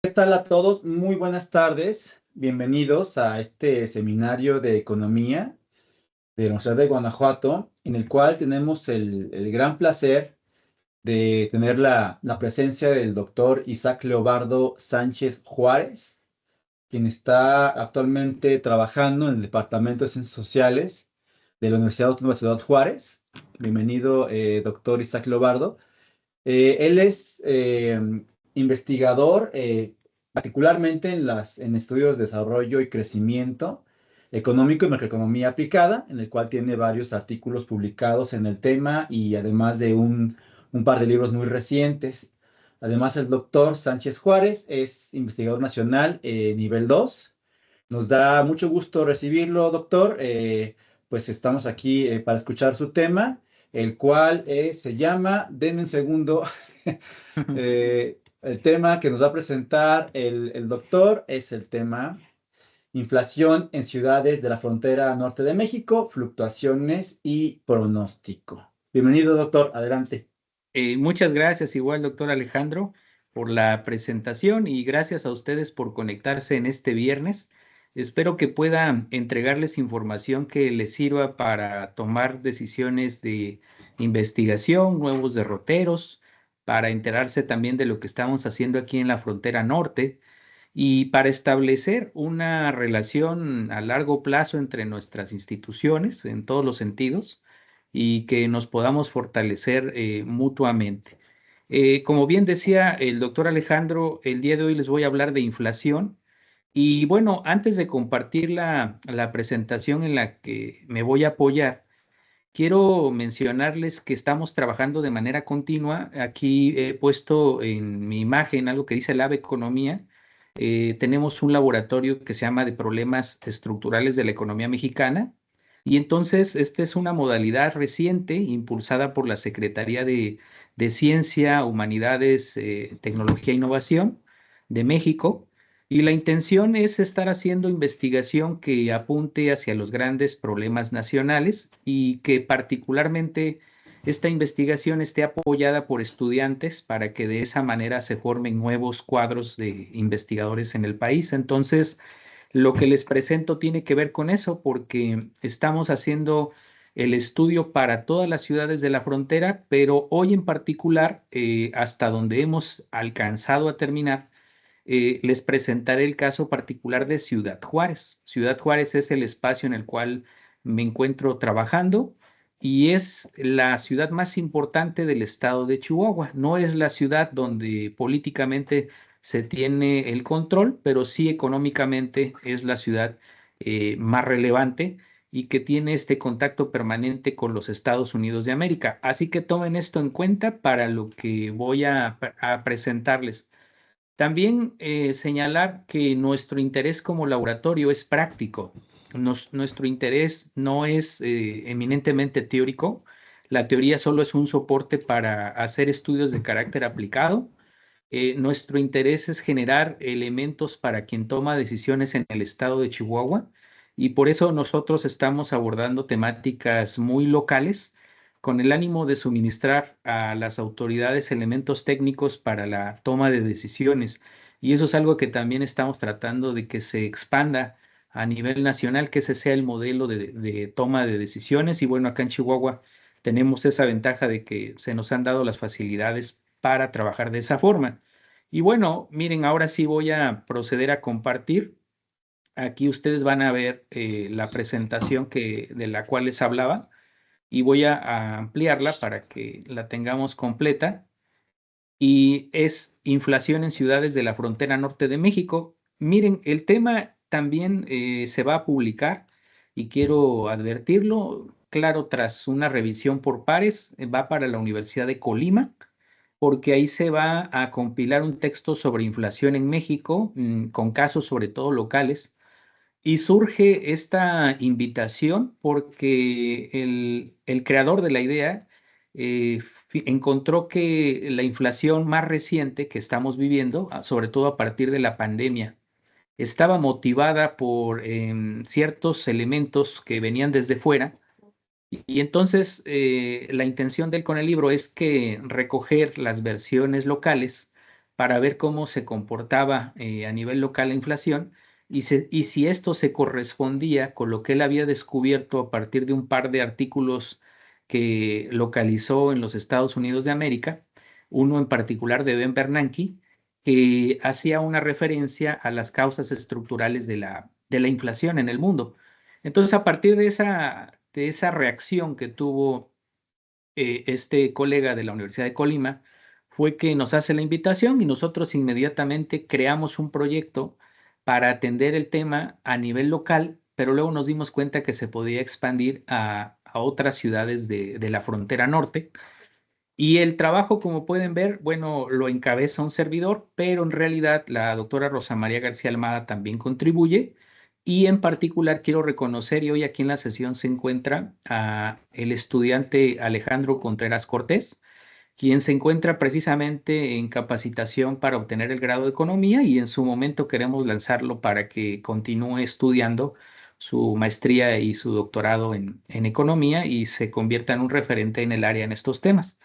¿Qué tal a todos? Muy buenas tardes. Bienvenidos a este seminario de economía de la Universidad de Guanajuato, en el cual tenemos el gran placer de tener la presencia del doctor Isaac Leobardo Sánchez Juárez, quien está actualmente trabajando en el Departamento de Ciencias Sociales de la Universidad Autónoma de Ciudad Juárez. Bienvenido, doctor Isaac Leobardo. Él es investigador, particularmente en estudios de desarrollo y crecimiento económico y macroeconomía aplicada, en el cual tiene varios artículos publicados en el tema y además de un par de libros muy recientes. Además, el doctor Sánchez Juárez es investigador nacional nivel 2. Nos da mucho gusto recibirlo, doctor. Pues estamos aquí para escuchar su tema, el cual se llama, denme un segundo, el tema que nos va a presentar el doctor es el tema inflación en ciudades de la frontera norte de México, fluctuaciones y pronóstico. Bienvenido, doctor. Adelante. Muchas gracias, igual, doctor Alejandro, por la presentación y gracias a ustedes por conectarse en este viernes. Espero que pueda entregarles información que les sirva para tomar decisiones de investigación, nuevos derroteros, para enterarse también de lo que estamos haciendo aquí en la frontera norte y para establecer una relación a largo plazo entre nuestras instituciones en todos los sentidos y que nos podamos fortalecer mutuamente. Como bien decía el doctor Alejandro, el día de hoy les voy a hablar de inflación. Y bueno, antes de compartir la presentación en la que me voy a apoyar, quiero mencionarles que estamos trabajando de manera continua. Aquí he puesto en mi imagen algo que dice Lab Economía. Tenemos un laboratorio que se llama de problemas estructurales de la economía mexicana. Y entonces, esta es una modalidad reciente impulsada por la Secretaría de Ciencia, Humanidades, Tecnología e Innovación de México. Y la intención es estar haciendo investigación que apunte hacia los grandes problemas nacionales y que particularmente esta investigación esté apoyada por estudiantes para que de esa manera se formen nuevos cuadros de investigadores en el país. Entonces, lo que les presento tiene que ver con eso porque estamos haciendo el estudio para todas las ciudades de la frontera, pero hoy en particular, hasta donde hemos alcanzado a terminar, les presentaré el caso particular de Ciudad Juárez. Ciudad Juárez es el espacio en el cual me encuentro trabajando y es la ciudad más importante del estado de Chihuahua. No es la ciudad donde políticamente se tiene el control, pero sí económicamente es la ciudad más relevante y que tiene este contacto permanente con los Estados Unidos de América. Así que tomen esto en cuenta para lo que voy a presentarles. También señalar que nuestro interés como laboratorio es práctico. Nuestro interés no es eminentemente teórico. La teoría solo es un soporte para hacer estudios de carácter aplicado. Nuestro interés es generar elementos para quien toma decisiones en el estado de Chihuahua y por eso nosotros estamos abordando temáticas muy locales con el ánimo de suministrar a las autoridades elementos técnicos para la toma de decisiones. Y eso es algo que también estamos tratando de que se expanda a nivel nacional, que ese sea el modelo de toma de decisiones. Y bueno, acá en Chihuahua tenemos esa ventaja de que se nos han dado las facilidades para trabajar de esa forma. Y bueno, miren, ahora sí voy a proceder a compartir. Aquí ustedes van a ver la presentación de la cual les hablaba y voy a ampliarla para que la tengamos completa. Y es inflación en ciudades de la frontera norte de México. Miren, el tema también se va a publicar y quiero advertirlo, claro, tras una revisión por pares, va para la Universidad de Colima, porque ahí se va a compilar un texto sobre inflación en México, con casos sobre todo locales. Y surge esta invitación porque el creador de la idea encontró que la inflación más reciente que estamos viviendo, sobre todo a partir de la pandemia, estaba motivada por ciertos elementos que venían desde fuera. Y entonces la intención de él con el libro es que recoger las versiones locales para ver cómo se comportaba a nivel local la inflación y si esto se correspondía con lo que él había descubierto a partir de un par de artículos que localizó en los Estados Unidos de América, uno en particular de Ben Bernanke, que hacía una referencia a las causas estructurales de la inflación en el mundo. Entonces, a partir de esa reacción que tuvo este colega de la Universidad de Colima, fue que nos hace la invitación y nosotros inmediatamente creamos un proyecto para atender el tema a nivel local, pero luego nos dimos cuenta que se podía expandir a otras ciudades de la frontera norte. Y el trabajo, como pueden ver, bueno, lo encabeza un servidor, pero en realidad la doctora Rosa María García Almada también contribuye. Y en particular quiero reconocer, y hoy aquí en la sesión se encuentra a el estudiante Alejandro Contreras Cortés, quien se encuentra precisamente en capacitación para obtener el grado de economía y en su momento queremos lanzarlo para que continúe estudiando su maestría y su doctorado en economía y se convierta en un referente en el área en estos temas.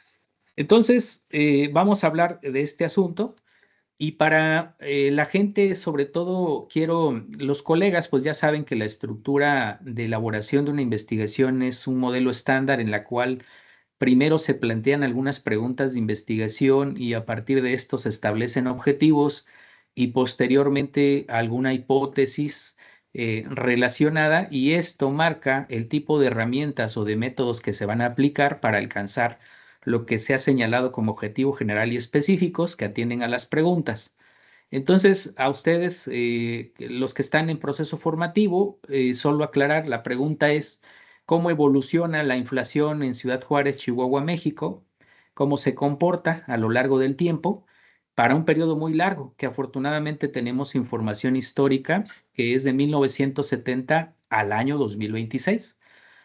Entonces, vamos a hablar de este asunto y para la gente, sobre todo, los colegas, pues ya saben que la estructura de elaboración de una investigación es un modelo estándar en la cual primero se plantean algunas preguntas de investigación y a partir de esto se establecen objetivos y posteriormente alguna hipótesis relacionada y esto marca el tipo de herramientas o de métodos que se van a aplicar para alcanzar lo que se ha señalado como objetivo general y específicos que atienden a las preguntas. Entonces, a ustedes, los que están en proceso formativo, solo aclarar, la pregunta es, ¿cómo evoluciona la inflación en Ciudad Juárez, Chihuahua, México? ¿Cómo se comporta a lo largo del tiempo? Para un periodo muy largo, que afortunadamente tenemos información histórica, que es de 1970 al año 2026.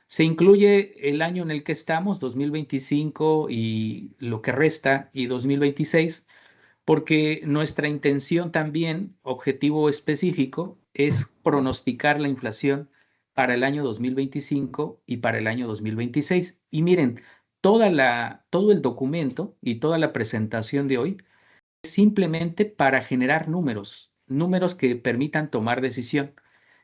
Se incluye el año en el que estamos, 2025 y lo que resta, y 2026 porque nuestra intención también, objetivo específico, es pronosticar la inflación para el año 2025 y para el año 2026. Y miren, todo el documento y toda la presentación de hoy es simplemente para generar números, números que permitan tomar decisión.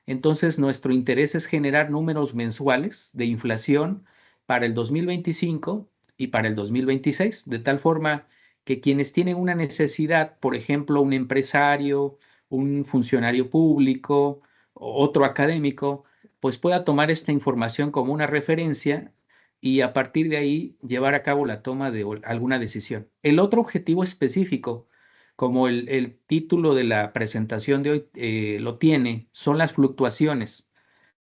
Entonces, nuestro interés es generar números mensuales de inflación para el 2025 y para el 2026, de tal forma que quienes tienen una necesidad, por ejemplo, un empresario, un funcionario público, otro académico, pues pueda tomar esta información como una referencia y a partir de ahí llevar a cabo la toma de alguna decisión. El otro objetivo específico, como el título de la presentación de hoy lo tiene, son las fluctuaciones.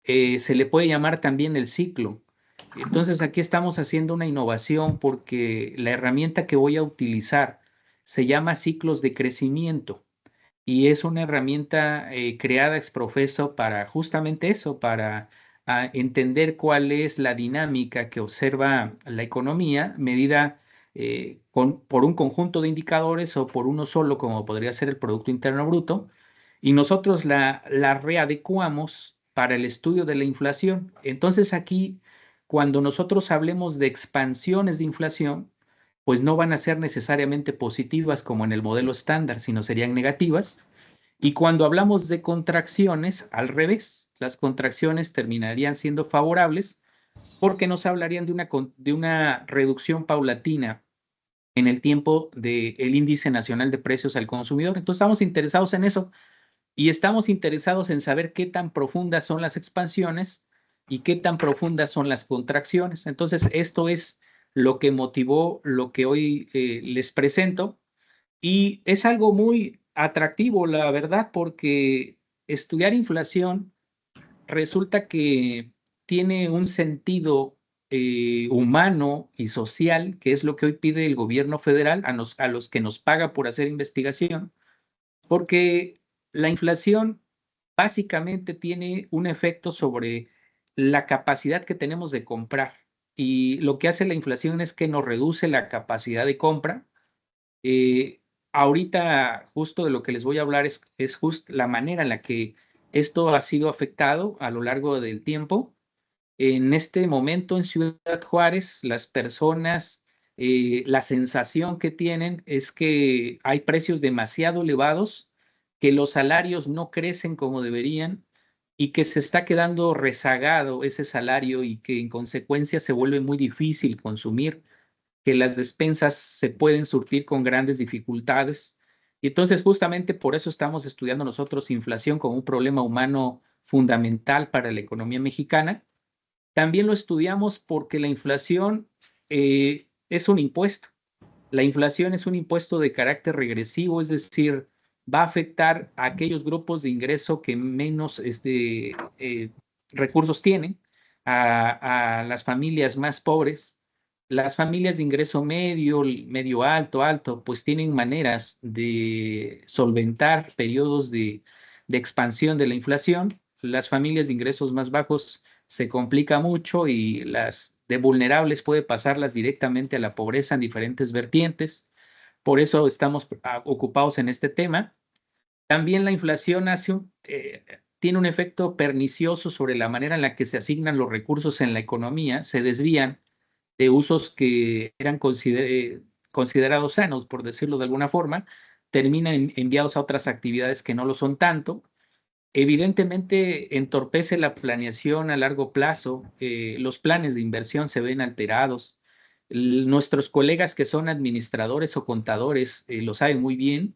Se le puede llamar también el ciclo. Entonces aquí estamos haciendo una innovación porque la herramienta que voy a utilizar se llama ciclos de crecimiento y es una herramienta creada ex profeso para justamente eso, para entender cuál es la dinámica que observa la economía medida por un conjunto de indicadores o por uno solo, como podría ser el Producto Interno Bruto, y nosotros la readecuamos para el estudio de la inflación. Entonces aquí, cuando nosotros hablemos de expansiones de inflación, pues no van a ser necesariamente positivas como en el modelo estándar, sino serían negativas. Y cuando hablamos de contracciones, al revés, las contracciones terminarían siendo favorables porque nos hablarían de una reducción paulatina en el tiempo del índice nacional de precios al consumidor. Entonces estamos interesados en eso y estamos interesados en saber qué tan profundas son las expansiones y qué tan profundas son las contracciones. Entonces esto es lo que motivó lo que hoy les presento y es algo muy atractivo, la verdad, porque estudiar inflación resulta que tiene un sentido humano y social, que es lo que hoy pide el gobierno federal a los que nos paga por hacer investigación, porque la inflación básicamente tiene un efecto sobre la capacidad que tenemos de comprar. Y lo que hace la inflación es que nos reduce la capacidad de compra. Ahorita justo de lo que les voy a hablar es justo la manera en la que esto ha sido afectado a lo largo del tiempo. En este momento en Ciudad Juárez, las personas la sensación que tienen es que hay precios demasiado elevados, que los salarios no crecen como deberían y que se está quedando rezagado ese salario y que en consecuencia se vuelve muy difícil consumir, que las despensas se pueden surtir con grandes dificultades. Y entonces justamente por eso estamos estudiando nosotros inflación como un problema humano fundamental para la economía mexicana. También lo estudiamos porque la inflación es un impuesto. La inflación es un impuesto de carácter regresivo, es decir, va a afectar a aquellos grupos de ingreso que menos recursos tienen, a las familias más pobres. Las familias de ingreso medio, medio alto, alto, pues tienen maneras de solventar periodos de expansión de la inflación. Las familias de ingresos más bajos se complica mucho y las de vulnerables puede pasarlas directamente a la pobreza en diferentes vertientes. Por eso estamos ocupados en este tema. También la inflación tiene un efecto pernicioso sobre la manera en la que se asignan los recursos en la economía, se desvían de usos que eran considerados sanos, por decirlo de alguna forma, terminan enviados a otras actividades que no lo son tanto. Evidentemente entorpece la planeación a largo plazo, los planes de inversión se ven alterados. Nuestros colegas que son administradores o contadores lo saben muy bien.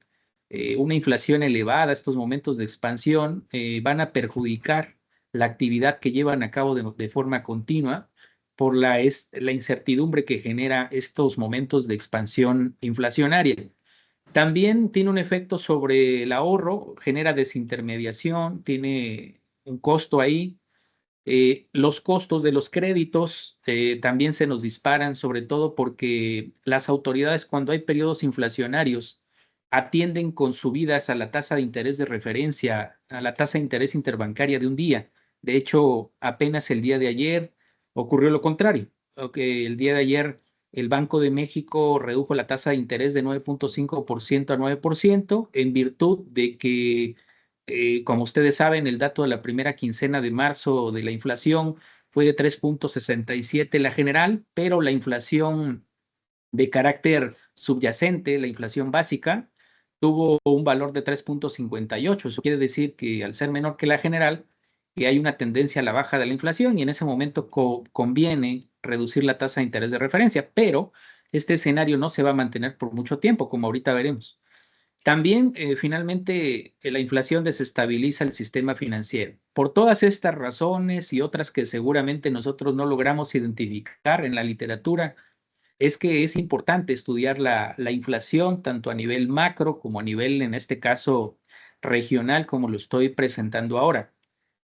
Una inflación elevada, estos momentos de expansión van a perjudicar la actividad que llevan a cabo de forma continua por la incertidumbre que genera estos momentos de expansión inflacionaria. También tiene un efecto sobre el ahorro, genera desintermediación, tiene un costo ahí. Los costos de los créditos también se nos disparan, sobre todo porque las autoridades cuando hay periodos inflacionarios atienden con subidas a la tasa de interés de referencia, a la tasa de interés interbancaria de un día. De hecho, apenas el día de ayer ocurrió lo contrario. El día de ayer el Banco de México redujo la tasa de interés de 9.5% a 9% en virtud de que como ustedes saben, el dato de la primera quincena de marzo de la inflación fue de 3.67 la general, pero la inflación de carácter subyacente, la inflación básica, tuvo un valor de 3.58. Eso quiere decir que al ser menor que la general, que hay una tendencia a la baja de la inflación y en ese momento conviene reducir la tasa de interés de referencia, pero este escenario no se va a mantener por mucho tiempo, como ahorita veremos. También, finalmente, la inflación desestabiliza el sistema financiero. Por todas estas razones y otras que seguramente nosotros no logramos identificar en la literatura, es que es importante estudiar la inflación tanto a nivel macro como a nivel, en este caso, regional, como lo estoy presentando ahora.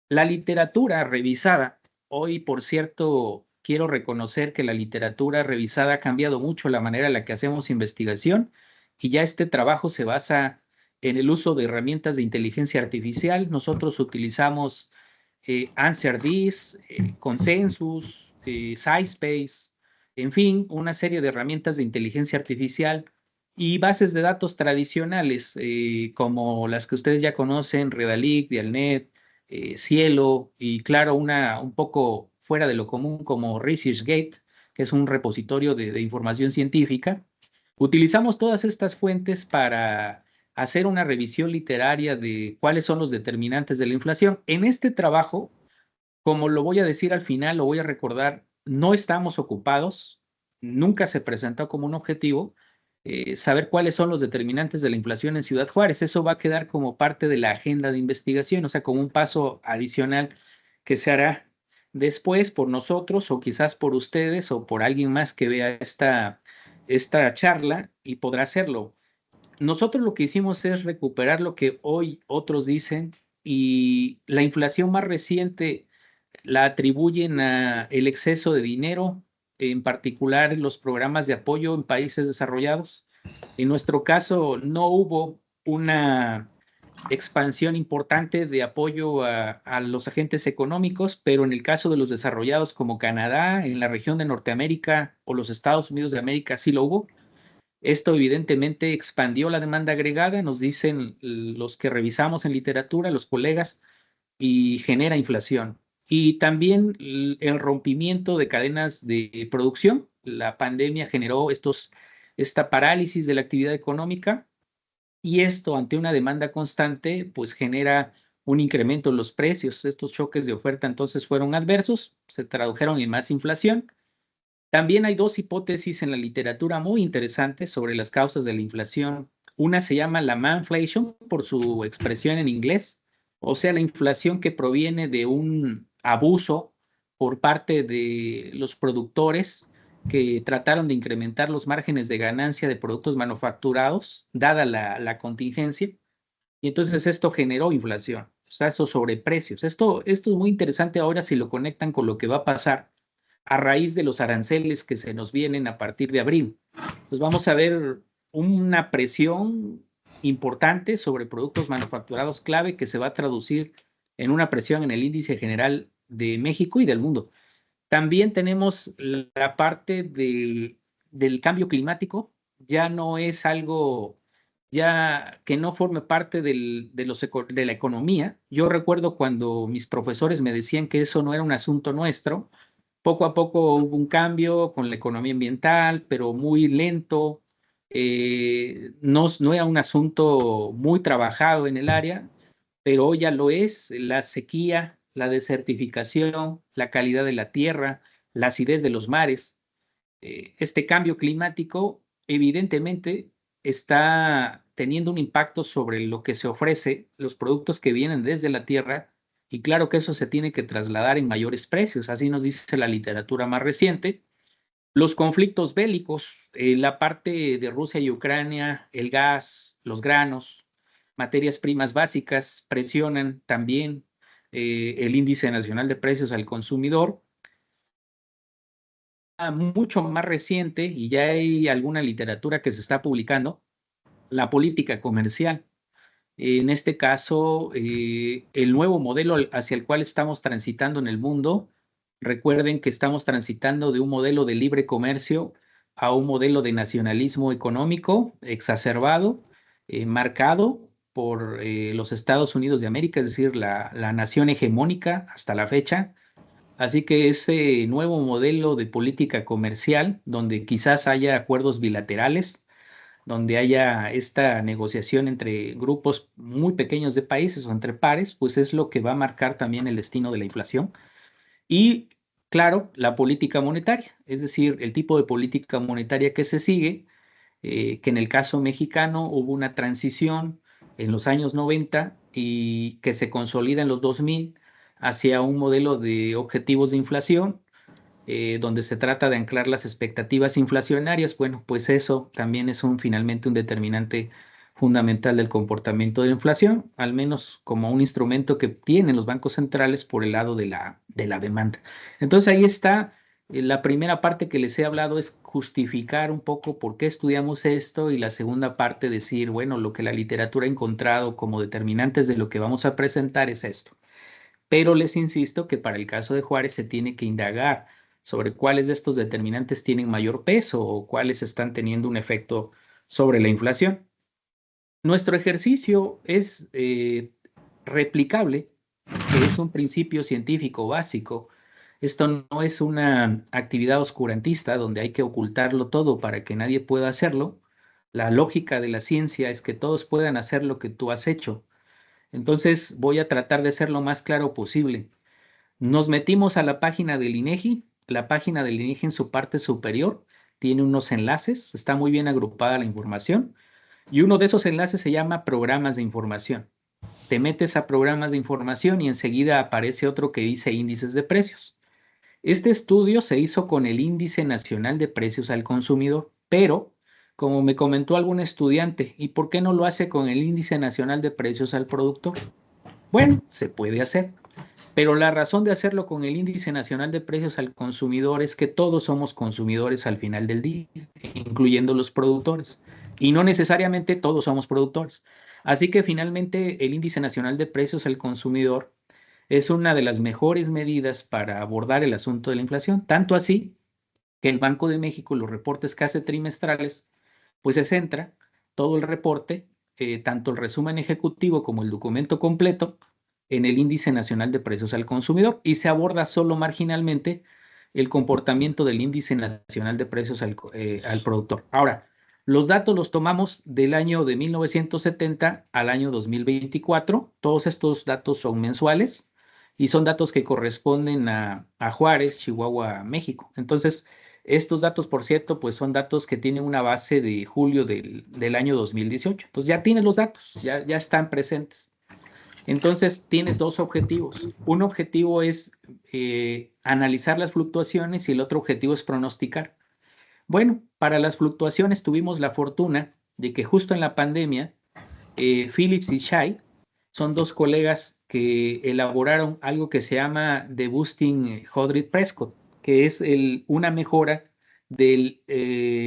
La literatura revisada, hoy, por cierto, quiero reconocer que la literatura revisada ha cambiado mucho la manera en la que hacemos investigación y ya este trabajo se basa en el uso de herramientas de inteligencia artificial. Nosotros utilizamos AnswerThis, Consensus, SciSpace, en fin, una serie de herramientas de inteligencia artificial y bases de datos tradicionales como las que ustedes ya conocen, Redalyc, Dialnet, Cielo y claro, una un poco fuera de lo común como ResearchGate, que es un repositorio de información científica. Utilizamos todas estas fuentes para hacer una revisión literaria de cuáles son los determinantes de la inflación. En este trabajo, como lo voy a decir al final, lo voy a recordar, no estamos ocupados, nunca se presentó como un objetivo saber cuáles son los determinantes de la inflación en Ciudad Juárez. Eso va a quedar como parte de la agenda de investigación, o sea, como un paso adicional que se hará después por nosotros o quizás por ustedes o por alguien más que vea esta charla y podrá hacerlo. Nosotros lo que hicimos es recuperar lo que hoy otros dicen y la inflación más reciente la atribuyen a el exceso de dinero, en particular en los programas de apoyo en países desarrollados. En nuestro caso no hubo una expansión importante de apoyo a los agentes económicos, pero en el caso de los desarrollados como Canadá, en la región de Norteamérica o los Estados Unidos de América sí lo hubo. Esto evidentemente expandió la demanda agregada, nos dicen los que revisamos en literatura, los colegas, y genera inflación. Y también el rompimiento de cadenas de producción. la pandemia generó esta parálisis de la actividad económica, y esto, ante una demanda constante, pues genera un incremento en los precios. Estos choques de oferta entonces fueron adversos, se tradujeron en más inflación. También hay dos hipótesis en la literatura muy interesantes sobre las causas de la inflación. Una se llama la manflation, por su expresión en inglés, o sea, la inflación que proviene de un abuso por parte de los productores que trataron de incrementar los márgenes de ganancia de productos manufacturados, dada la contingencia, y entonces esto generó inflación, o sea, esos sobreprecios. Esto es muy interesante ahora si lo conectan con lo que va a pasar a raíz de los aranceles que se nos vienen a partir de abril. Pues vamos a ver una presión importante sobre productos manufacturados clave que se va a traducir en una presión en el índice general de México y del mundo. También tenemos la parte del cambio climático. Ya no es algo ya que no forme parte de la economía. Yo recuerdo cuando mis profesores me decían que eso no era un asunto nuestro. Poco a poco hubo un cambio con la economía ambiental, pero muy lento. No era un asunto muy trabajado en el área, pero hoy ya lo es. La sequía, la desertificación, la calidad de la tierra, la acidez de los mares. Este cambio climático evidentemente está teniendo un impacto sobre lo que se ofrece, los productos que vienen desde la tierra, y claro que eso se tiene que trasladar en mayores precios, así nos dice la literatura más reciente. Los conflictos bélicos, la parte de Rusia y Ucrania, el gas, los granos, materias primas básicas presionan también el índice nacional de precios al consumidor. Mucho más reciente, y ya hay alguna literatura que se está publicando, la política comercial. En este caso, el nuevo modelo hacia el cual estamos transitando en el mundo. Recuerden que estamos transitando de un modelo de libre comercio a un modelo de nacionalismo económico exacerbado, marcado por los Estados Unidos de América, es decir, la nación hegemónica hasta la fecha. Así que ese nuevo modelo de política comercial, donde quizás haya acuerdos bilaterales, donde haya esta negociación entre grupos muy pequeños de países o entre pares, pues es lo que va a marcar también el destino de la inflación. Y claro, la política monetaria, es decir, el tipo de política monetaria que se sigue, que en el caso mexicano hubo una transición en los años 90 y que se consolida en los 2000 hacia un modelo de objetivos de inflación, donde se trata de anclar las expectativas inflacionarias. Bueno, pues eso también es finalmente un determinante fundamental del comportamiento de la inflación, al menos como un instrumento que tienen los bancos centrales por el lado de la demanda. Entonces ahí está. La primera parte que les he hablado es justificar un poco por qué estudiamos esto, y la segunda parte decir, bueno, lo que la literatura ha encontrado como determinantes de lo que vamos a presentar es esto. Pero les insisto que para el caso de Juárez se tiene que indagar sobre cuáles de estos determinantes tienen mayor peso o cuáles están teniendo un efecto sobre la inflación. Nuestro ejercicio es replicable, que es un principio científico básico. Esto no es una actividad oscurantista donde hay que ocultarlo todo para que nadie pueda hacerlo. La lógica de la ciencia es que todos puedan hacer lo que tú has hecho. Entonces voy a tratar de ser lo más claro posible. Nos metimos a la página del INEGI. La página del INEGI en su parte superior tiene unos enlaces, está muy bien agrupada la información, y uno de esos enlaces se llama programas de información. Te metes a programas de información y enseguida aparece otro que dice índices de precios. Este estudio se hizo con el Índice Nacional de Precios al Consumidor, pero, como me comentó algún estudiante, ¿y por qué no lo hace con el Índice Nacional de Precios al Productor? Bueno, se puede hacer, pero la razón de hacerlo con el Índice Nacional de Precios al Consumidor es que todos somos consumidores al final del día, incluyendo los productores, y no necesariamente todos somos productores. Así que finalmente el Índice Nacional de Precios al Consumidor es una de las mejores medidas para abordar el asunto de la inflación, tanto así que el Banco de México, los reportes que hace trimestrales, pues se centra todo el reporte, tanto el resumen ejecutivo como el documento completo, en el Índice Nacional de Precios al Consumidor, y se aborda solo marginalmente el comportamiento del índice nacional de precios al productor. Ahora, los datos los tomamos del año de 1970 al año 2024. Todos estos datos son mensuales y son datos que corresponden a Juárez, Chihuahua, México. Entonces, estos datos, por cierto, pues son datos que tienen una base de julio del año 2018. Entonces ya tienes los datos, ya están presentes. Entonces tienes dos objetivos. Un objetivo es analizar las fluctuaciones y el otro objetivo es pronosticar. Bueno, para las fluctuaciones tuvimos la fortuna de que justo en la pandemia, Phillips y Shay son dos colegas que elaboraron algo que se llama The Boosting Hodgkin-Prescott, que es una mejora del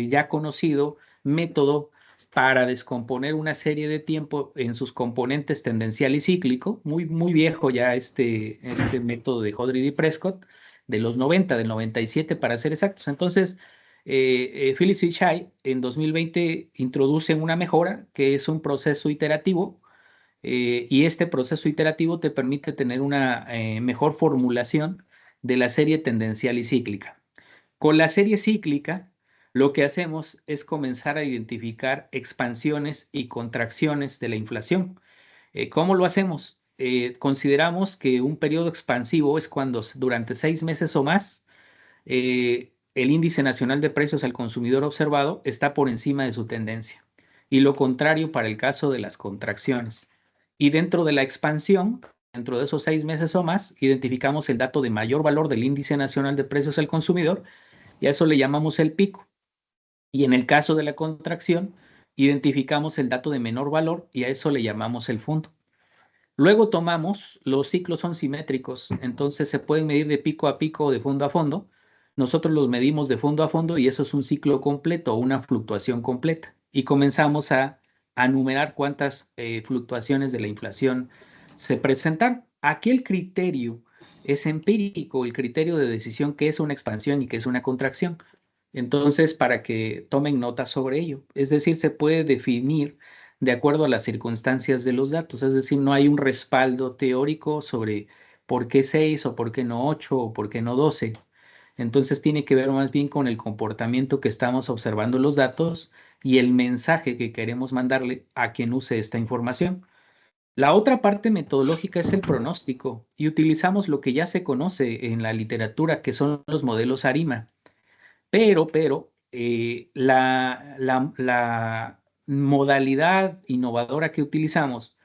ya conocido método para descomponer una serie de tiempo en sus componentes tendencial y cíclico, muy viejo ya este método de Hodgkin-Prescott, de los 90, del 97 para ser exactos. Entonces, Phillips y Shay en 2020 introducen una mejora que es un proceso iterativo, y este proceso iterativo te permite tener una mejor formulación de la serie tendencial y cíclica. Con la serie cíclica, lo que hacemos es comenzar a identificar expansiones y contracciones de la inflación. ¿Cómo lo hacemos? Consideramos que un periodo expansivo es cuando durante 6 meses o más el índice nacional de precios al consumidor observado está por encima de su tendencia. Y lo contrario para el caso de las contracciones. Y dentro de la expansión, dentro de esos 6 meses o más, identificamos el dato de mayor valor del índice nacional de precios al consumidor y a eso le llamamos el pico. Y en el caso de la contracción, identificamos el dato de menor valor y a eso le llamamos el fondo. Luego tomamos, los ciclos son simétricos, entonces se pueden medir de pico a pico o de fondo a fondo. Nosotros los medimos de fondo a fondo y eso es un ciclo completo o una fluctuación completa. Y comenzamos a numerar cuántas fluctuaciones de la inflación se presentan. Aquí el criterio es empírico, el criterio de decisión qué es una expansión y qué es una contracción. Entonces, para que tomen nota sobre ello. Es decir, se puede definir de acuerdo a las circunstancias de los datos. Es decir, no hay un respaldo teórico sobre por qué 6 o por qué no 8 o por qué no 12. Entonces tiene que ver más bien con el comportamiento que estamos observando los datos y el mensaje que queremos mandarle a quien use esta información. La otra parte metodológica es el pronóstico y utilizamos lo que ya se conoce en la literatura, que son los modelos ARIMA. Pero la modalidad innovadora que utilizamos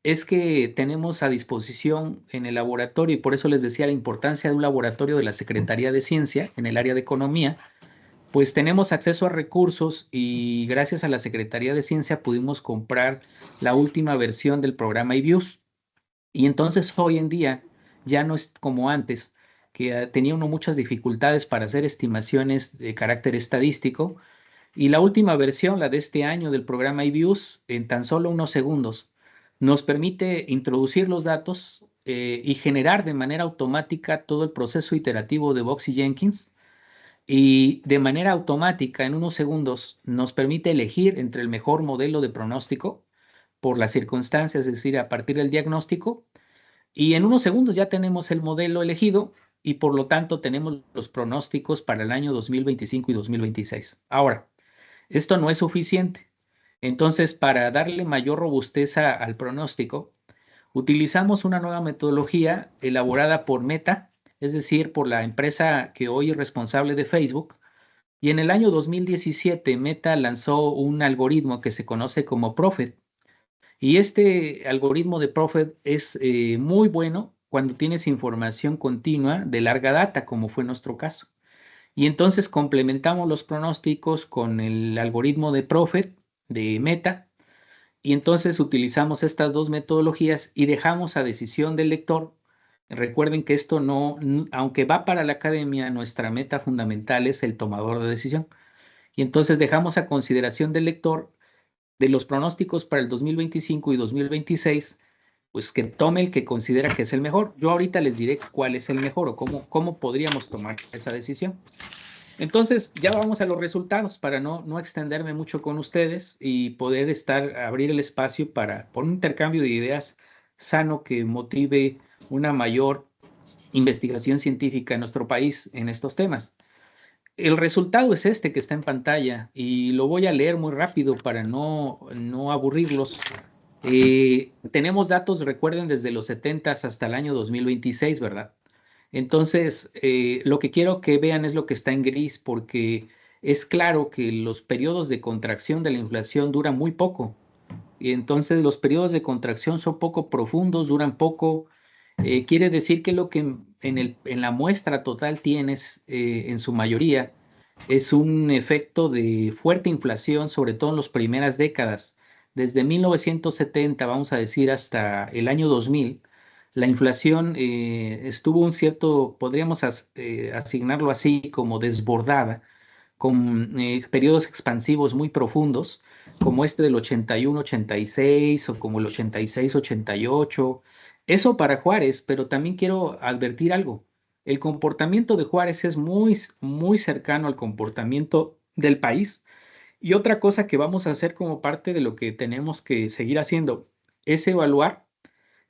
es que tenemos a disposición en el laboratorio, y por eso les decía la importancia de un laboratorio de la Secretaría de Ciencia en el área de economía, pues tenemos acceso a recursos y gracias a la Secretaría de Ciencia pudimos comprar la última versión del programa IBIUS. Y entonces hoy en día ya no es como antes, que tenía uno muchas dificultades para hacer estimaciones de carácter estadístico. Y la última versión, la de este año del programa IBIUS, en tan solo unos segundos, nos permite introducir los datos y generar de manera automática todo el proceso iterativo de Box y Jenkins. Y de manera automática, en unos segundos, nos permite elegir entre el mejor modelo de pronóstico por las circunstancias, es decir, a partir del diagnóstico. Y en unos segundos ya tenemos el modelo elegido y por lo tanto tenemos los pronósticos para el año 2025 y 2026. Ahora, esto no es suficiente. Entonces, para darle mayor robustez al pronóstico, utilizamos una nueva metodología elaborada por Meta, es decir, por la empresa que hoy es responsable de Facebook. Y en el año 2017, Meta lanzó un algoritmo que se conoce como Prophet. Y este algoritmo de Prophet es muy bueno cuando tienes información continua de larga data, como fue nuestro caso. Y entonces complementamos los pronósticos con el algoritmo de Prophet de Meta. Y entonces utilizamos estas dos metodologías y dejamos a decisión del lector. Recuerden que esto no, aunque va para la academia, nuestra meta fundamental es el tomador de decisión. Y entonces dejamos a consideración del lector de los pronósticos para el 2025 y 2026, pues que tome el que considera que es el mejor. Yo ahorita les diré cuál es el mejor o cómo podríamos tomar esa decisión. Entonces, ya vamos a los resultados para no extenderme mucho con ustedes y poder abrir el espacio por un intercambio de ideas sano que motive una mayor investigación científica en nuestro país en estos temas. El resultado es este que está en pantalla y lo voy a leer muy rápido para no aburrirlos. Tenemos datos, recuerden, desde los 70 hasta el año 2026, ¿verdad? Entonces, lo que quiero que vean es lo que está en gris, porque es claro que los periodos de contracción de la inflación duran muy poco. Y entonces los periodos de contracción son poco profundos, duran poco. Quiere decir que lo que en la muestra total tienes, en su mayoría, es un efecto de fuerte inflación, sobre todo en las primeras décadas. Desde 1970, vamos a decir, hasta el año 2000, la inflación estuvo un cierto, podríamos asignarlo así, como desbordada, con periodos expansivos muy profundos, como este del 81-86 o como el 86-88. Eso para Juárez, pero también quiero advertir algo. El comportamiento de Juárez es muy cercano al comportamiento del país. Y otra cosa que vamos a hacer como parte de lo que tenemos que seguir haciendo es evaluar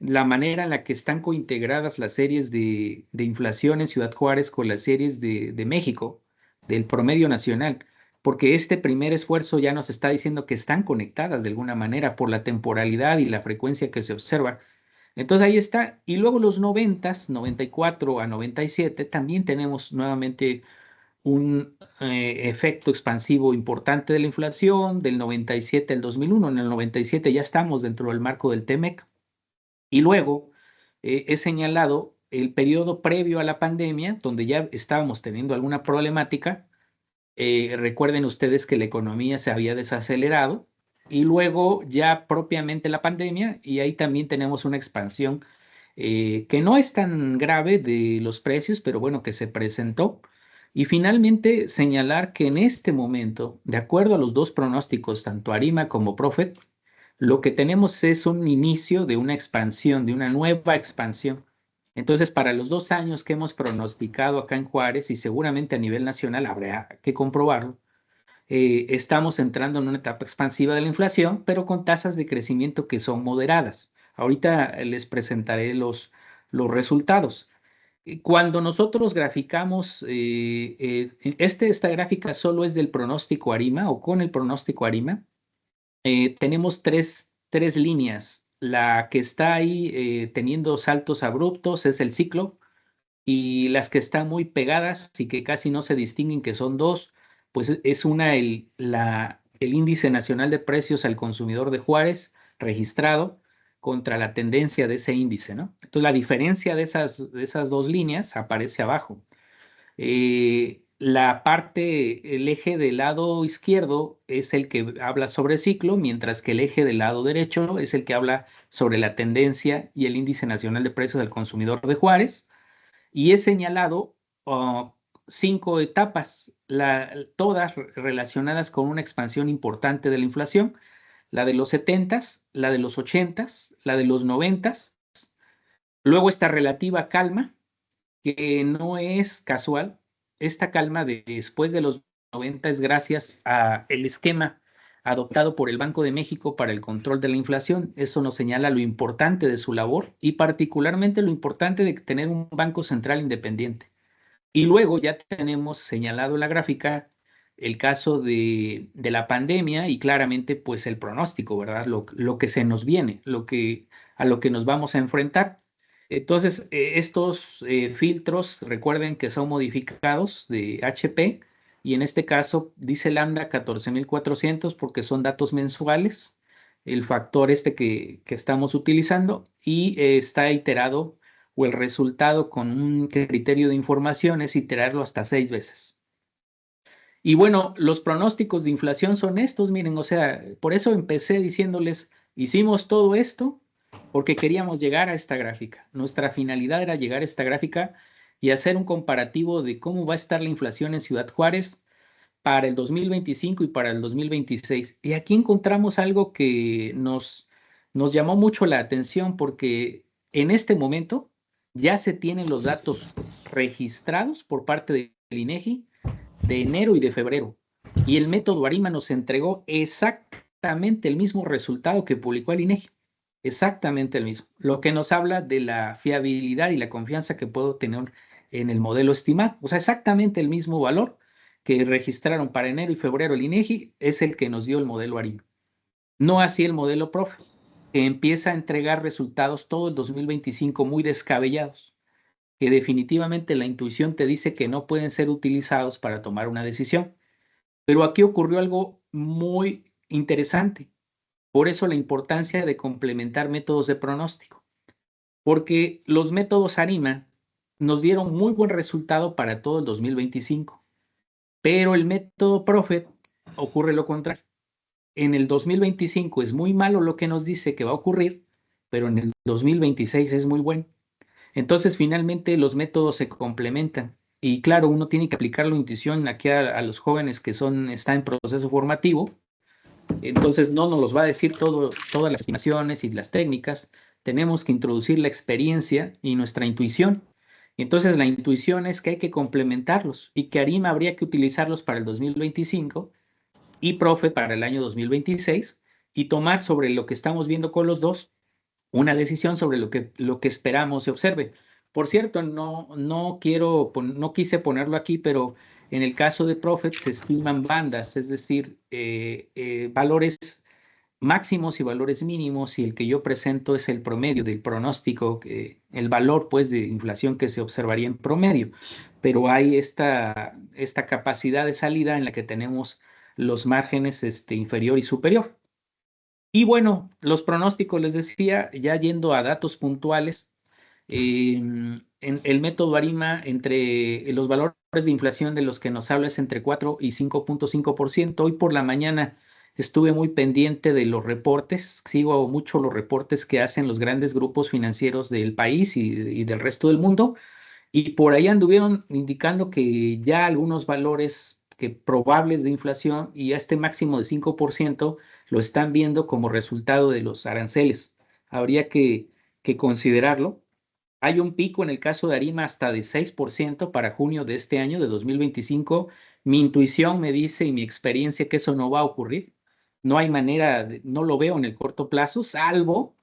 la manera en la que están cointegradas las series de inflación en Ciudad Juárez con las series de México, del promedio nacional, porque este primer esfuerzo ya nos está diciendo que están conectadas de alguna manera por la temporalidad y la frecuencia que se observa. Entonces ahí está. Y luego los 90, 94 a 97, también tenemos nuevamente un efecto expansivo importante de la inflación del 97 al 2001. En el 97 ya estamos dentro del marco del TEMEC. Y luego he señalado el periodo previo a la pandemia, donde ya estábamos teniendo alguna problemática. Recuerden ustedes que la economía se había desacelerado y luego ya propiamente la pandemia, y ahí también tenemos una expansión que no es tan grave de los precios, pero bueno, que se presentó. Y finalmente señalar que en este momento, de acuerdo a los dos pronósticos, tanto Arima como Prophet, lo que tenemos es un inicio de una expansión, de una nueva expansión. Entonces, para los 2 años que hemos pronosticado acá en Juárez, y seguramente a nivel nacional habrá que comprobarlo, estamos entrando en una etapa expansiva de la inflación, pero con tasas de crecimiento que son moderadas. Ahorita les presentaré los resultados. Cuando nosotros graficamos, esta gráfica solo es del pronóstico Arima o con el pronóstico Arima. Tenemos tres líneas. La que está ahí teniendo saltos abruptos es el ciclo, y las que están muy pegadas y que casi no se distinguen, que son dos, pues es una el índice nacional de precios al consumidor de Juárez registrado contra la tendencia de ese índice, ¿no? Entonces la diferencia de esas dos líneas aparece abajo. El eje del lado izquierdo es el que habla sobre ciclo, mientras que el eje del lado derecho es el que habla sobre la tendencia y el índice nacional de precios al consumidor de Juárez. Y he señalado 5 etapas, todas relacionadas con una expansión importante de la inflación: la de los 70s, la de los 80s, la de los 90s, luego esta relativa calma, que no es casual. Esta calma después de los 90 es gracias al esquema adoptado por el Banco de México para el control de la inflación. Eso nos señala lo importante de su labor y particularmente lo importante de tener un Banco Central independiente. Y luego ya tenemos señalado en la gráfica el caso de la pandemia y claramente pues el pronóstico, ¿verdad? Lo que se nos viene, a lo que nos vamos a enfrentar. Entonces, estos filtros, recuerden que son modificados de HP, y en este caso dice lambda 14,400 porque son datos mensuales, el factor que estamos utilizando, y está iterado, o el resultado con un criterio de información es iterarlo hasta 6 veces. Y bueno, los pronósticos de inflación son estos, miren, o sea, por eso empecé diciéndoles, hicimos todo esto porque queríamos llegar a esta gráfica. Nuestra finalidad era llegar a esta gráfica y hacer un comparativo de cómo va a estar la inflación en Ciudad Juárez para el 2025 y para el 2026. Y aquí encontramos algo que nos llamó mucho la atención, porque en este momento ya se tienen los datos registrados por parte del INEGI de enero y de febrero. Y el método Arima nos entregó exactamente el mismo resultado que publicó el INEGI. exactamente el mismo, lo que nos habla de la fiabilidad y la confianza que puedo tener en el modelo estimado. O sea, exactamente el mismo valor que registraron para enero y febrero el INEGI es el que nos dio el modelo ARIMA. No así el modelo PROFE, que empieza a entregar resultados todo el 2025 muy descabellados, que definitivamente la intuición te dice que no pueden ser utilizados para tomar una decisión. Pero aquí ocurrió algo muy interesante. Por eso la importancia de complementar métodos de pronóstico, porque los métodos ARIMA nos dieron muy buen resultado para todo el 2025, pero el método PROFET ocurre lo contrario. En el 2025 es muy malo lo que nos dice que va a ocurrir, pero en el 2026 es muy bueno. Entonces, finalmente, los métodos se complementan. Y claro, uno tiene que aplicar la intuición aquí a los jóvenes que están en proceso formativo. Entonces, no nos los va a decir todas las estimaciones y las técnicas. Tenemos que introducir la experiencia y nuestra intuición. Entonces, la intuición es que hay que complementarlos y que ARIMA habría que utilizarlos para el 2025 y PROFE para el año 2026 y tomar sobre lo que estamos viendo con los dos una decisión sobre lo que esperamos se observe. Por cierto, no quise ponerlo aquí, pero en el caso de Profit se estiman bandas, es decir, valores máximos y valores mínimos, y el que yo presento es el promedio del pronóstico, el valor pues de inflación que se observaría en promedio, pero hay esta capacidad de salida en la que tenemos los márgenes inferior y superior. Y bueno, los pronósticos, les decía, ya yendo a datos puntuales, en el método ARIMA, entre los valores de inflación de los que nos habla es entre 4 y 5.5%. Hoy por la mañana estuve muy pendiente de los reportes, sigo mucho los reportes que hacen los grandes grupos financieros del país y del resto del mundo, y por ahí anduvieron indicando que ya algunos valores probables de inflación y a este máximo de 5% lo están viendo como resultado de los aranceles. Habría que considerarlo. Hay un pico en el caso de Arima hasta de 6% para junio de este año, de 2025. Mi intuición me dice y mi experiencia que eso no va a ocurrir. No hay manera, no lo veo en el corto plazo, salvo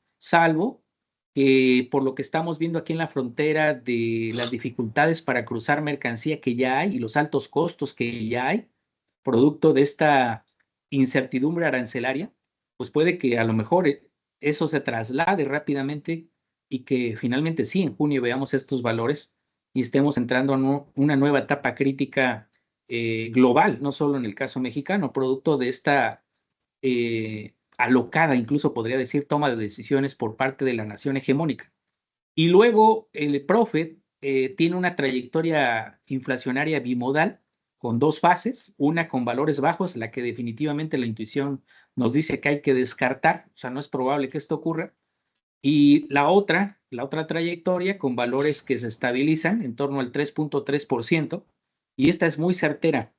que por lo que estamos viendo aquí en la frontera de las dificultades para cruzar mercancía que ya hay y los altos costos que ya hay, producto de esta incertidumbre arancelaria, pues puede que a lo mejor eso se traslade rápidamente y que finalmente sí, en junio veamos estos valores y estemos entrando en una nueva etapa crítica global, no solo en el caso mexicano, producto de esta alocada, incluso podría decir, toma de decisiones por parte de la nación hegemónica. Y luego el Profit tiene una trayectoria inflacionaria bimodal con dos fases, una con valores bajos, la que definitivamente la intuición nos dice que hay que descartar, o sea, no es probable que esto ocurra, y la otra trayectoria con valores que se estabilizan en torno al 3.3%, y esta es muy certera,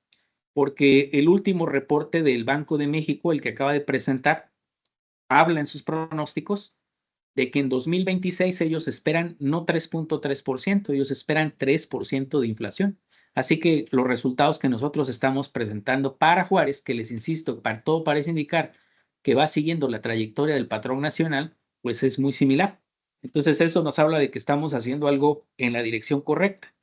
porque el último reporte del Banco de México, el que acaba de presentar, habla en sus pronósticos de que en 2026 ellos esperan no 3.3%, ellos esperan 3% de inflación. Así que los resultados que nosotros estamos presentando para Juárez, que les insisto, todo parece indicar que va siguiendo la trayectoria del patrón nacional, pues es muy similar. Entonces eso nos habla de que estamos haciendo algo en la dirección correcta.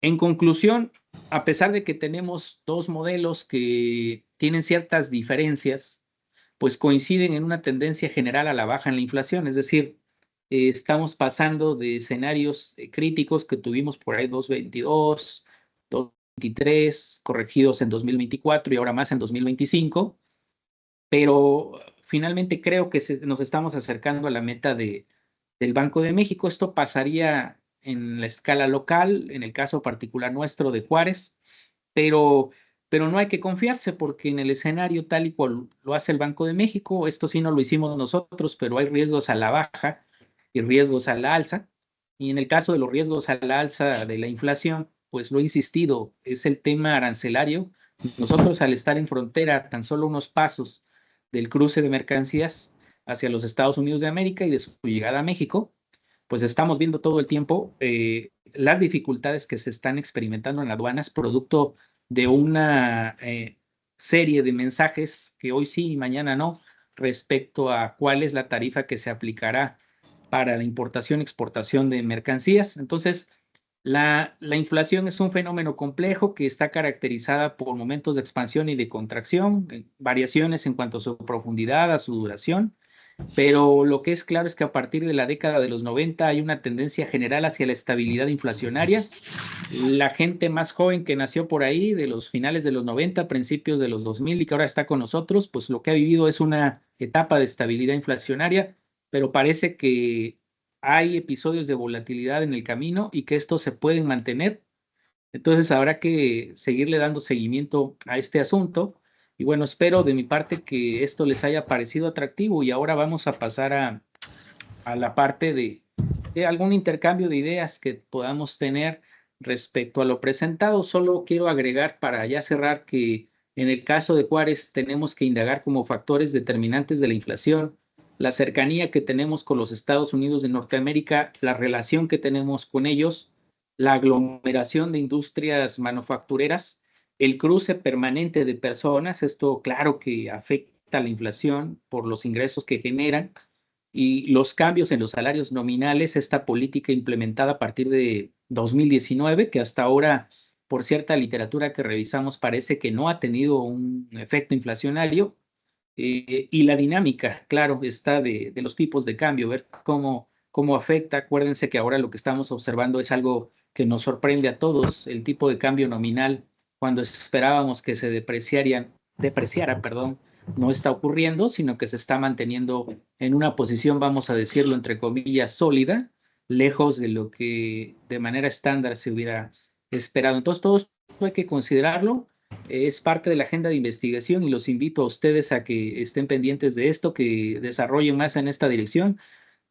En conclusión, a pesar de que tenemos dos modelos que tienen ciertas diferencias, pues coinciden en una tendencia general a la baja en la inflación, es decir, estamos pasando de escenarios críticos que tuvimos por ahí 2022, 2023, corregidos en 2024 y ahora más en 2025, pero finalmente creo que nos estamos acercando a la meta del Banco de México. Esto pasaría en la escala local, en el caso particular nuestro de Juárez, pero no hay que confiarse porque en el escenario tal y cual lo hace el Banco de México, esto sí no lo hicimos nosotros, pero hay riesgos a la baja y riesgos a la alza. Y en el caso de los riesgos a la alza de la inflación, pues lo he insistido, es el tema arancelario. Nosotros al estar en frontera, tan solo unos pasos del cruce de mercancías hacia los Estados Unidos de América y de su llegada a México, pues estamos viendo todo el tiempo las dificultades que se están experimentando en aduanas, producto de una serie de mensajes que hoy sí y mañana no, respecto a cuál es la tarifa que se aplicará para la importación y exportación de mercancías. Entonces, la inflación es un fenómeno complejo que está caracterizada por momentos de expansión y de contracción, variaciones en cuanto a su profundidad, a su duración, pero lo que es claro es que a partir de la década de los 90 hay una tendencia general hacia la estabilidad inflacionaria. La gente más joven que nació por ahí, de los finales de los 90, principios de los 2000 y que ahora está con nosotros, pues lo que ha vivido es una etapa de estabilidad inflacionaria, pero parece que hay episodios de volatilidad en el camino y que estos se pueden mantener. Entonces habrá que seguirle dando seguimiento a este asunto. Y bueno, espero de mi parte que esto les haya parecido atractivo y ahora vamos a pasar a la parte de algún intercambio de ideas que podamos tener respecto a lo presentado. Solo quiero agregar para ya cerrar que en el caso de Juárez tenemos que indagar como factores determinantes de la inflación la cercanía que tenemos con los Estados Unidos de Norteamérica, la relación que tenemos con ellos, la aglomeración de industrias manufactureras, el cruce permanente de personas, esto claro que afecta a la inflación por los ingresos que generan, y los cambios en los salarios nominales, esta política implementada a partir de 2019, que hasta ahora, por cierta literatura que revisamos, parece que no ha tenido un efecto inflacionario, y la dinámica, claro, está de los tipos de cambio, ver cómo afecta. Acuérdense que ahora lo que estamos observando es algo que nos sorprende a todos, el tipo de cambio nominal, cuando esperábamos que se depreciara, perdón, no está ocurriendo, sino que se está manteniendo en una posición, vamos a decirlo, entre comillas, sólida, lejos de lo que de manera estándar se hubiera esperado. Entonces, todo esto hay que considerarlo. Es parte de la agenda de investigación y los invito a ustedes a que estén pendientes de esto, que desarrollen más en esta dirección.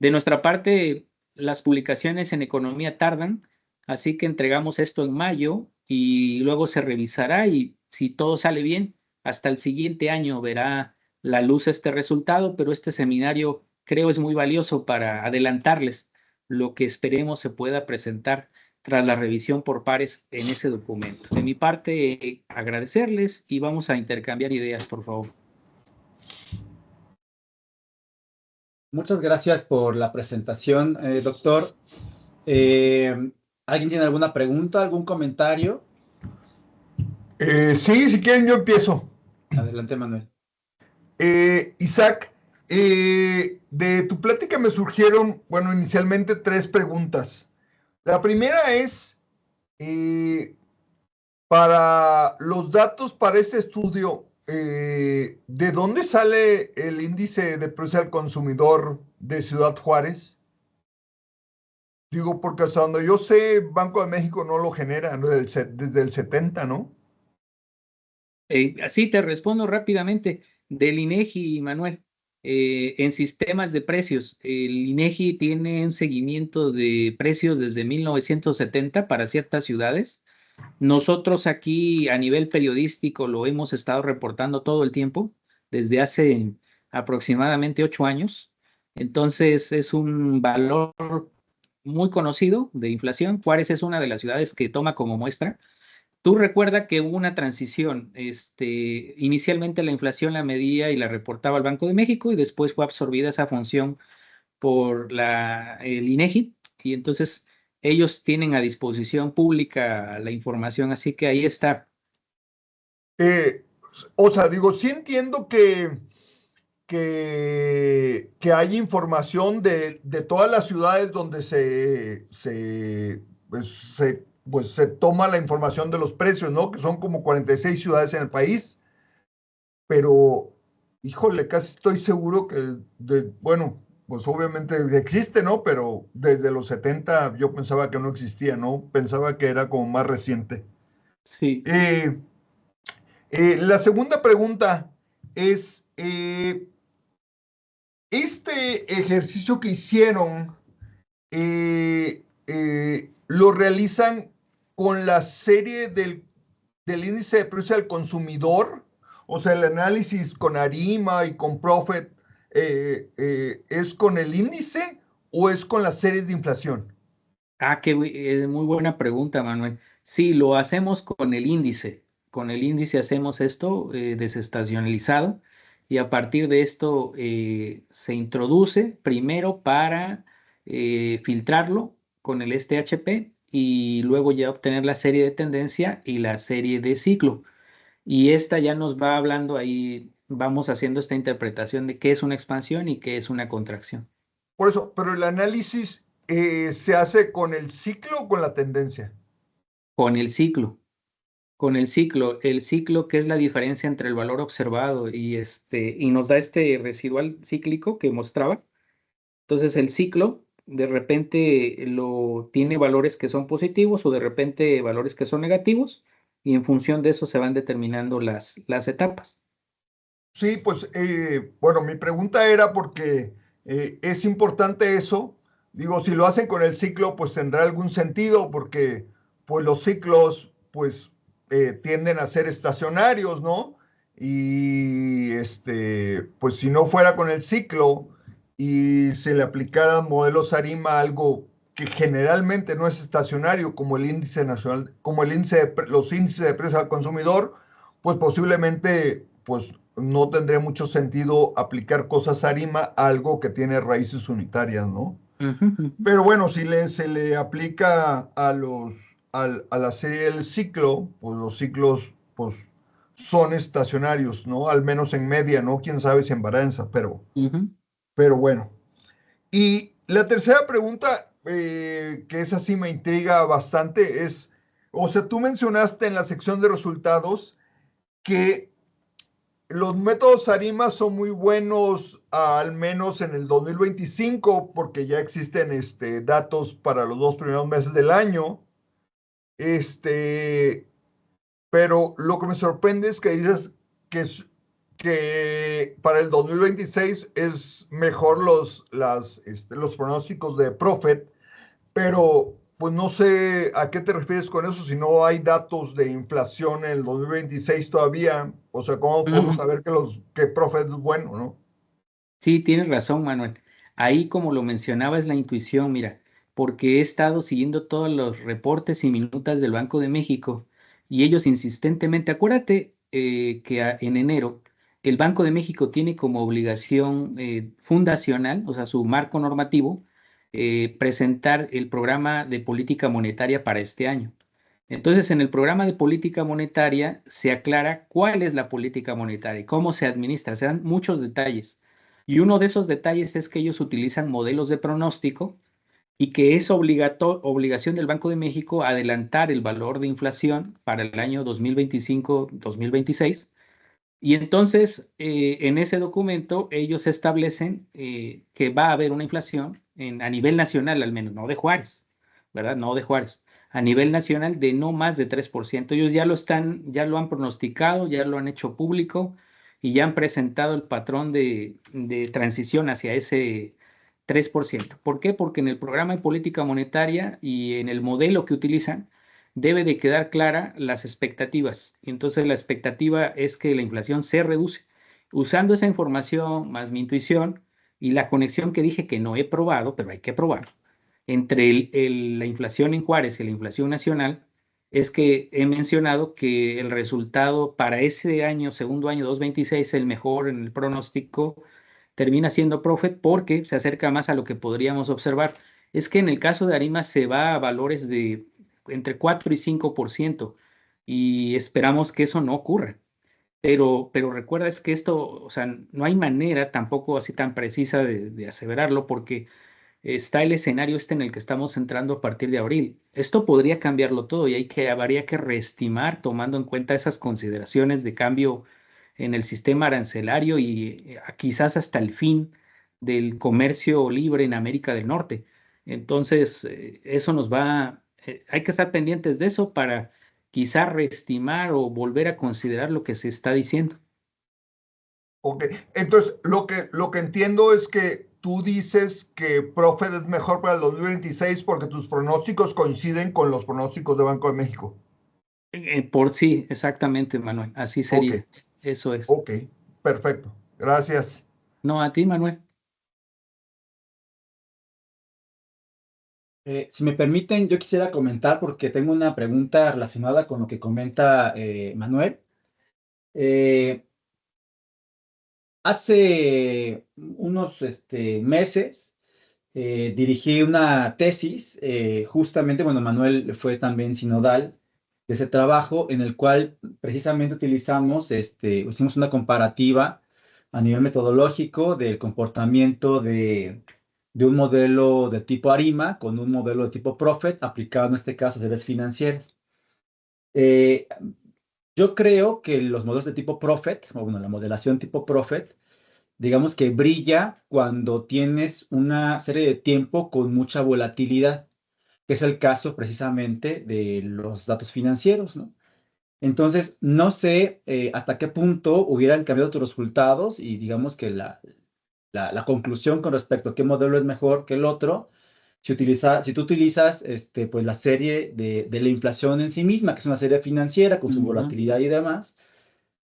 De nuestra parte, las publicaciones en economía tardan, así que entregamos esto en mayo y luego se revisará y si todo sale bien, hasta el siguiente año verá la luz este resultado, pero este seminario creo es muy valioso para adelantarles lo que esperemos se pueda presentar tras la revisión por pares en ese documento. De mi parte, agradecerles y vamos a intercambiar ideas, por favor. Muchas gracias por la presentación, doctor. ¿Alguien tiene alguna pregunta, algún comentario? Sí, si quieren yo empiezo. Adelante, Manuel. Isaac, de tu plática me surgieron, bueno, inicialmente 3 preguntas. La primera es, para los datos para este estudio, ¿de dónde sale el índice de precio al consumidor de Ciudad Juárez? Digo, porque hasta donde yo sé, Banco de México no lo genera, ¿no? Desde el 70, ¿no? Así te respondo rápidamente. Del INEGI, Manuel, en sistemas de precios, el INEGI tiene un seguimiento de precios desde 1970 para ciertas ciudades. Nosotros aquí a nivel periodístico lo hemos estado reportando todo el tiempo, desde hace aproximadamente 8 años. Entonces es un valor muy conocido de inflación. Juárez es una de las ciudades que toma como muestra. Tú recuerda que hubo una transición. Inicialmente la inflación la medía y la reportaba el Banco de México y después fue absorbida esa función por el INEGI y entonces ellos tienen a disposición pública la información, así que ahí está. O sea, digo, sí entiendo que hay información de todas las ciudades donde se toma la información de los precios, ¿no? Que son como 46 ciudades en el país, pero, híjole, casi estoy seguro que, bueno, pues obviamente existe, ¿no? Pero desde los 70 yo pensaba que no existía, ¿no? Pensaba que era como más reciente. Sí. La segunda pregunta es, este ejercicio que hicieron, lo realizan con la serie del índice de precio al consumidor, o sea, el análisis con Arima y con Profit, ¿es con el índice o es con las series de inflación? Qué muy buena pregunta, Manuel. Sí, lo hacemos con el índice. Con el índice hacemos esto desestacionalizado y a partir de esto se introduce primero para filtrarlo con el STHP y luego ya obtener la serie de tendencia y la serie de ciclo. Y esta ya nos va hablando ahí, vamos haciendo esta interpretación de qué es una expansión y qué es una contracción. Por eso, pero el análisis se hace con el ciclo o con la tendencia. Con el ciclo. El ciclo que es la diferencia entre el valor observado y nos da este residual cíclico que mostraba. Entonces el ciclo de repente tiene valores que son positivos o de repente valores que son negativos y en función de eso se van determinando las etapas. Sí, pues bueno, mi pregunta era porque es importante eso. Digo, si lo hacen con el ciclo, pues tendrá algún sentido porque pues los ciclos pues tienden a ser estacionarios, ¿no? Y pues si no fuera con el ciclo y se le aplicaran modelos ARIMA a algo que generalmente no es estacionario, como el índice nacional, como los índices de precios al consumidor, pues posiblemente pues no tendría mucho sentido aplicar cosas ARIMA a algo que tiene raíces unitarias, ¿no? Pero bueno, si se le aplica a la serie del ciclo, pues los ciclos pues, son estacionarios, ¿no? Al menos en media, ¿no? Quién sabe si en balanza, pero bueno. Y la tercera pregunta, que esa sí me intriga bastante, es, o sea, tú mencionaste en la sección de resultados que los métodos ARIMA son muy buenos, al menos en el 2025, porque ya existen datos para los 2 primeros meses del año. Pero lo que me sorprende es que dices que para el 2026 es mejor los pronósticos de Prophet, pero pues no sé a qué te refieres con eso, si no hay datos de inflación en el 2026 todavía, o sea, ¿cómo podemos saber que Prophet es bueno, no? Sí, tienes razón, Manuel. Ahí, como lo mencionaba, es la intuición, mira, porque he estado siguiendo todos los reportes y minutas del Banco de México y ellos insistentemente, acuérdate que en enero el Banco de México tiene como obligación fundacional, o sea, su marco normativo, presentar el programa de política monetaria para este año. Entonces, en el programa de política monetaria se aclara cuál es la política monetaria y cómo se administra, se dan muchos detalles. Y uno de esos detalles es que ellos utilizan modelos de pronóstico y que es obligación del Banco de México adelantar el valor de inflación para el año 2025-2026. Y entonces, en ese documento, ellos establecen que va a haber una inflación a nivel nacional, al menos, no de Juárez, ¿verdad? No de Juárez. A nivel nacional de no más de 3%. Ellos ya lo han pronosticado, ya lo han hecho público y ya han presentado el patrón de transición hacia ese 3%. ¿Por qué? Porque en el programa de política monetaria y en el modelo que utilizan, debe de quedar clara las expectativas. Y entonces la expectativa es que la inflación se reduce. Usando esa información más mi intuición y la conexión que dije que no he probado, pero hay que probar, entre la inflación en Juárez y la inflación nacional, es que he mencionado que el resultado para ese año, segundo año 2026, el mejor en el pronóstico, termina siendo Prophet porque se acerca más a lo que podríamos observar. Es que en el caso de Arima se va a valores de entre 4 y 5% y esperamos que eso no ocurra. Pero recuerda es que esto, o sea, no hay manera tampoco así tan precisa de aseverarlo porque está el escenario en el que estamos entrando a partir de abril. Esto podría cambiarlo todo y habría que reestimar tomando en cuenta esas consideraciones de cambio en el sistema arancelario y quizás hasta el fin del comercio libre en América del Norte. Entonces, eso hay que estar pendientes de eso para quizá reestimar o volver a considerar lo que se está diciendo. Ok, entonces lo que entiendo es que tú dices que Prophet es mejor para el 2026 porque tus pronósticos coinciden con los pronósticos de Banco de México. Por sí, exactamente, Manuel, así sería. Ok. Eso es. Ok, perfecto. Gracias. No, a ti, Manuel. Si me permiten, yo quisiera comentar porque tengo una pregunta relacionada con lo que comenta Manuel. Hace unos meses dirigí una tesis, justamente, bueno, Manuel fue también sinodal de ese trabajo, en el cual precisamente hicimos una comparativa a nivel metodológico del comportamiento de un modelo de tipo ARIMA con un modelo de tipo Prophet aplicado en este caso a redes financieras. Eh, yo creo que los modelos de tipo Prophet, o bueno, la modelación tipo Prophet, digamos que brilla cuando tienes una serie de tiempo con mucha volatilidad, que es el caso precisamente de los datos financieros, ¿no? Entonces, no sé hasta qué punto hubieran cambiado tus resultados y digamos que la conclusión con respecto a qué modelo es mejor que el otro, si tú utilizas pues la serie de la inflación en sí misma, que es una serie financiera con su Ujú. volatilidad y demás,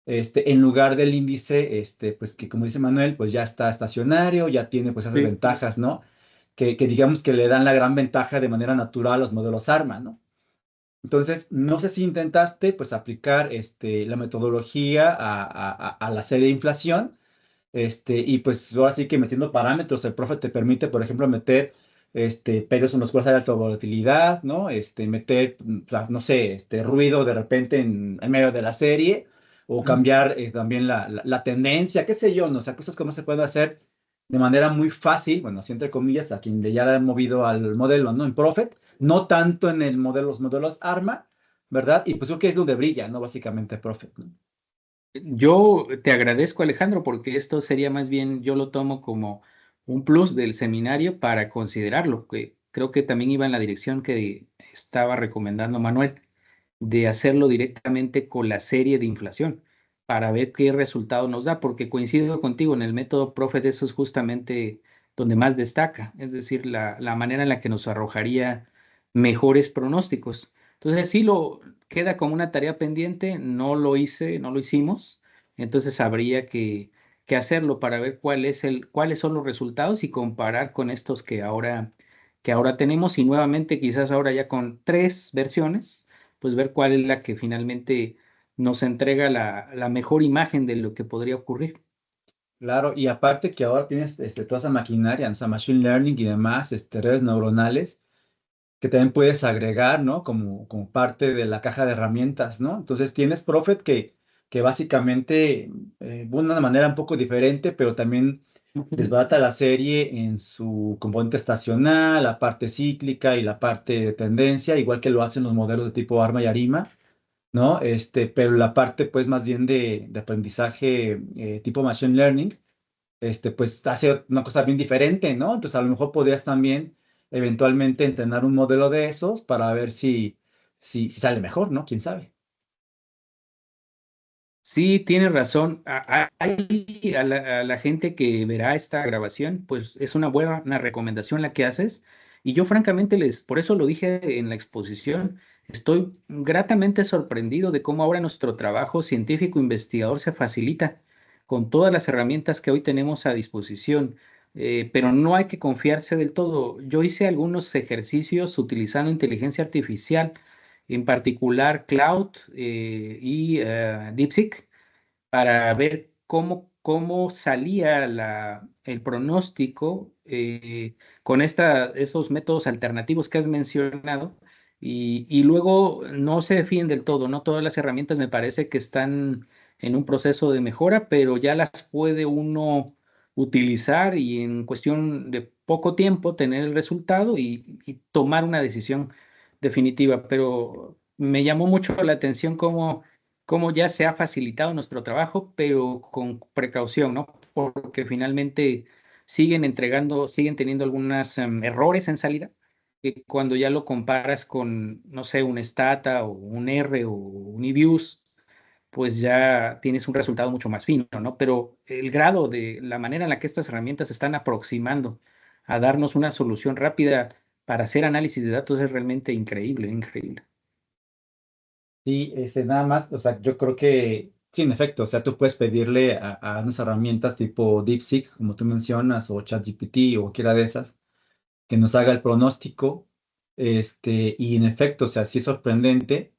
en lugar del índice, pues que como dice Manuel, pues ya está estacionario, ya tiene pues esas Sí. ventajas, ¿no? Que digamos que le dan la gran ventaja de manera natural a los modelos ARMA, ¿no? Entonces, no sé si intentaste pues aplicar la metodología a la serie de inflación, y pues ahora sí que metiendo parámetros, el profe te permite, por ejemplo, meter periodos en los cuales hay alta volatilidad, ¿no? Meter, o sea, no sé, ruido de repente en medio de la serie, o cambiar también la tendencia, qué sé yo, ¿no? O sea, cosas como se pueden hacer de manera muy fácil, bueno, así entre comillas, a quien ya le han movido al modelo, ¿no? En Prophet, no tanto en los modelos ARMA, ¿verdad? Y pues creo que es donde brilla, ¿no? Básicamente Prophet, ¿no? Yo te agradezco, Alejandro, porque esto sería más bien, yo lo tomo como un plus del seminario para considerarlo, que creo que también iba en la dirección que estaba recomendando Manuel, de hacerlo directamente con la serie de inflación, para ver qué resultado nos da, porque coincido contigo, en el método Prophet eso es justamente donde más destaca, es decir, la manera en la que nos arrojaría mejores pronósticos. Entonces, sí lo queda como una tarea pendiente, no lo hice, no lo hicimos, entonces habría que hacerlo para ver cuáles son los resultados y comparar con estos que ahora tenemos y nuevamente quizás ahora ya con 3 versiones, pues ver cuál es la que finalmente nos entrega la mejor imagen de lo que podría ocurrir. Claro, y aparte que ahora tienes toda esa maquinaria, o sea, machine learning y demás, redes neuronales, que también puedes agregar, ¿no? Como parte de la caja de herramientas, ¿no? Entonces tienes Prophet que básicamente, de una manera un poco diferente, pero también Ujú. desbarata la serie en su componente estacional, la parte cíclica y la parte de tendencia, igual que lo hacen los modelos de tipo ARMA y ARIMA, ¿no? Pero la parte, pues, más bien de aprendizaje tipo machine learning pues hace una cosa bien diferente, ¿no? Entonces a lo mejor podrías también eventualmente entrenar un modelo de esos para ver si sale mejor, ¿no? ¿Quién sabe? Sí, tienes razón. A la gente que verá esta grabación, pues es una buena recomendación la que haces. Y yo francamente por eso lo dije en la exposición, estoy gratamente sorprendido de cómo ahora nuestro trabajo científico investigador se facilita con todas las herramientas que hoy tenemos a disposición. Pero no hay que confiarse del todo. Yo hice algunos ejercicios utilizando inteligencia artificial, en particular Cloud y DeepSeek, para ver cómo salía el pronóstico con esos métodos alternativos que has mencionado. Y luego no se definen del todo, no todas las herramientas me parece que están en un proceso de mejora, pero ya las puede uno utilizar y en cuestión de poco tiempo tener el resultado y tomar una decisión definitiva. Pero me llamó mucho la atención cómo ya se ha facilitado nuestro trabajo, pero con precaución, ¿no? Porque finalmente siguen teniendo algunos errores en salida, que cuando ya lo comparas con, no sé, un Stata o un R o un eViews, pues ya tienes un resultado mucho más fino, ¿no? Pero el grado de la manera en la que estas herramientas se están aproximando a darnos una solución rápida para hacer análisis de datos es realmente increíble, increíble. Sí, nada más, o sea, yo creo que, sí, en efecto, o sea, tú puedes pedirle a unas herramientas tipo DeepSeek, como tú mencionas, o ChatGPT o cualquiera de esas, que nos haga el pronóstico, y en efecto, o sea, sí es sorprendente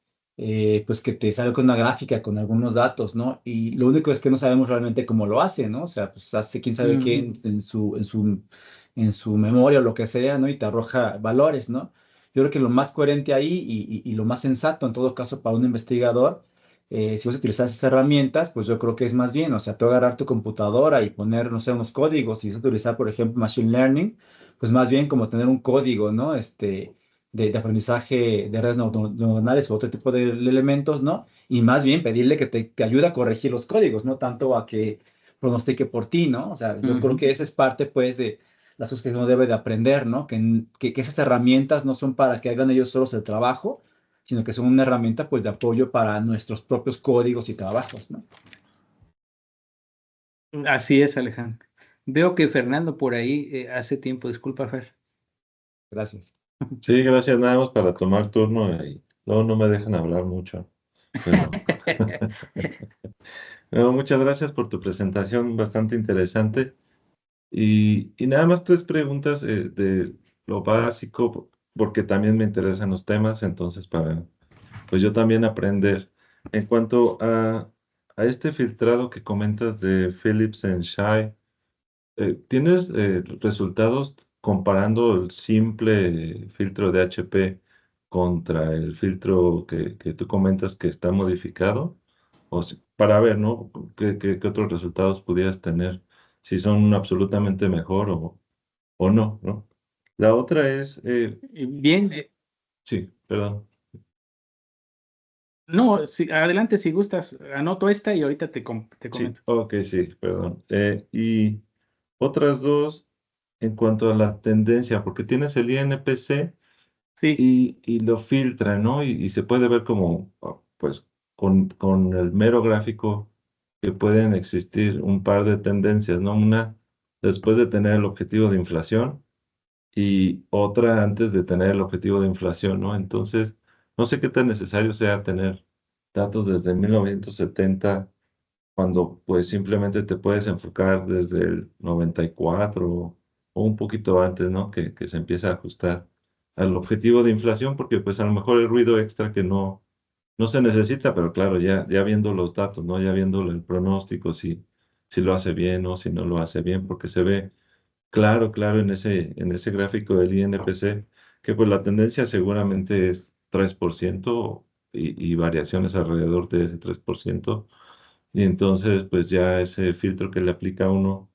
pues que te salga con una gráfica con algunos datos, ¿no? Y lo único es que no sabemos realmente cómo lo hace, ¿no? O sea, pues hace quién sabe qué en su memoria o lo que sea, ¿no? Y te arroja valores, ¿no? Yo creo que lo más coherente ahí y lo más sensato en todo caso para un investigador, si vas a utilizar esas herramientas, pues yo creo que es más bien, o sea, tú agarrar tu computadora y poner, no sé, unos códigos, y vas a utilizar, por ejemplo, Machine Learning, pues más bien como tener un código, ¿no? De aprendizaje de redes neuronales o otro tipo de elementos, ¿no? Y más bien pedirle que te ayude a corregir los códigos, no tanto a que pronostique por ti, ¿no? O sea, yo creo que esa es parte, pues, de las cosas que uno debe de aprender, ¿no? Que esas herramientas no son para que hagan ellos solos el trabajo, sino que son una herramienta, pues, de apoyo para nuestros propios códigos y trabajos, ¿no? Así es, Alejandro. Veo que Fernando por ahí hace tiempo, disculpa, Fer. Gracias. Sí, gracias, nada más para tomar turno y luego no me dejan hablar mucho. Pero, no, muchas gracias por tu presentación, bastante interesante. Y nada más 3 preguntas de lo básico, porque también me interesan los temas, entonces para, pues yo también aprender. En cuanto a este filtrado que comentas de Phillips and Shy, ¿tienes resultados comparando el simple filtro de HP contra el filtro que tú comentas que está modificado? Para ver, ¿no? ¿Qué otros resultados pudieras tener? Si son absolutamente mejor o no, ¿no? La otra es, Bien, sí, perdón. no, sí, adelante si gustas, anoto esta y ahorita te Sí, comento. ok, sí, perdón. Y otras dos en cuanto a la tendencia, porque tienes el INPC. Sí, Y lo filtra, ¿no? Y se puede ver como, pues, con el mero gráfico que pueden existir un par de tendencias, ¿no? Una después de tener el objetivo de inflación y otra antes de tener el objetivo de inflación, ¿no? Entonces, no sé qué tan necesario sea tener datos desde 1970 cuando pues simplemente te puedes enfocar desde el 94 o un poquito antes, ¿no? Que se empieza a ajustar al objetivo de inflación, porque pues a lo mejor el ruido extra que no se necesita, pero claro, ya viendo los datos, ¿no? Ya viendo el pronóstico, si lo hace bien o si no lo hace bien, porque se ve claro en ese gráfico del INPC, que pues la tendencia seguramente es 3% y variaciones alrededor de ese 3%. Y entonces, pues ya ese filtro que le aplica a uno,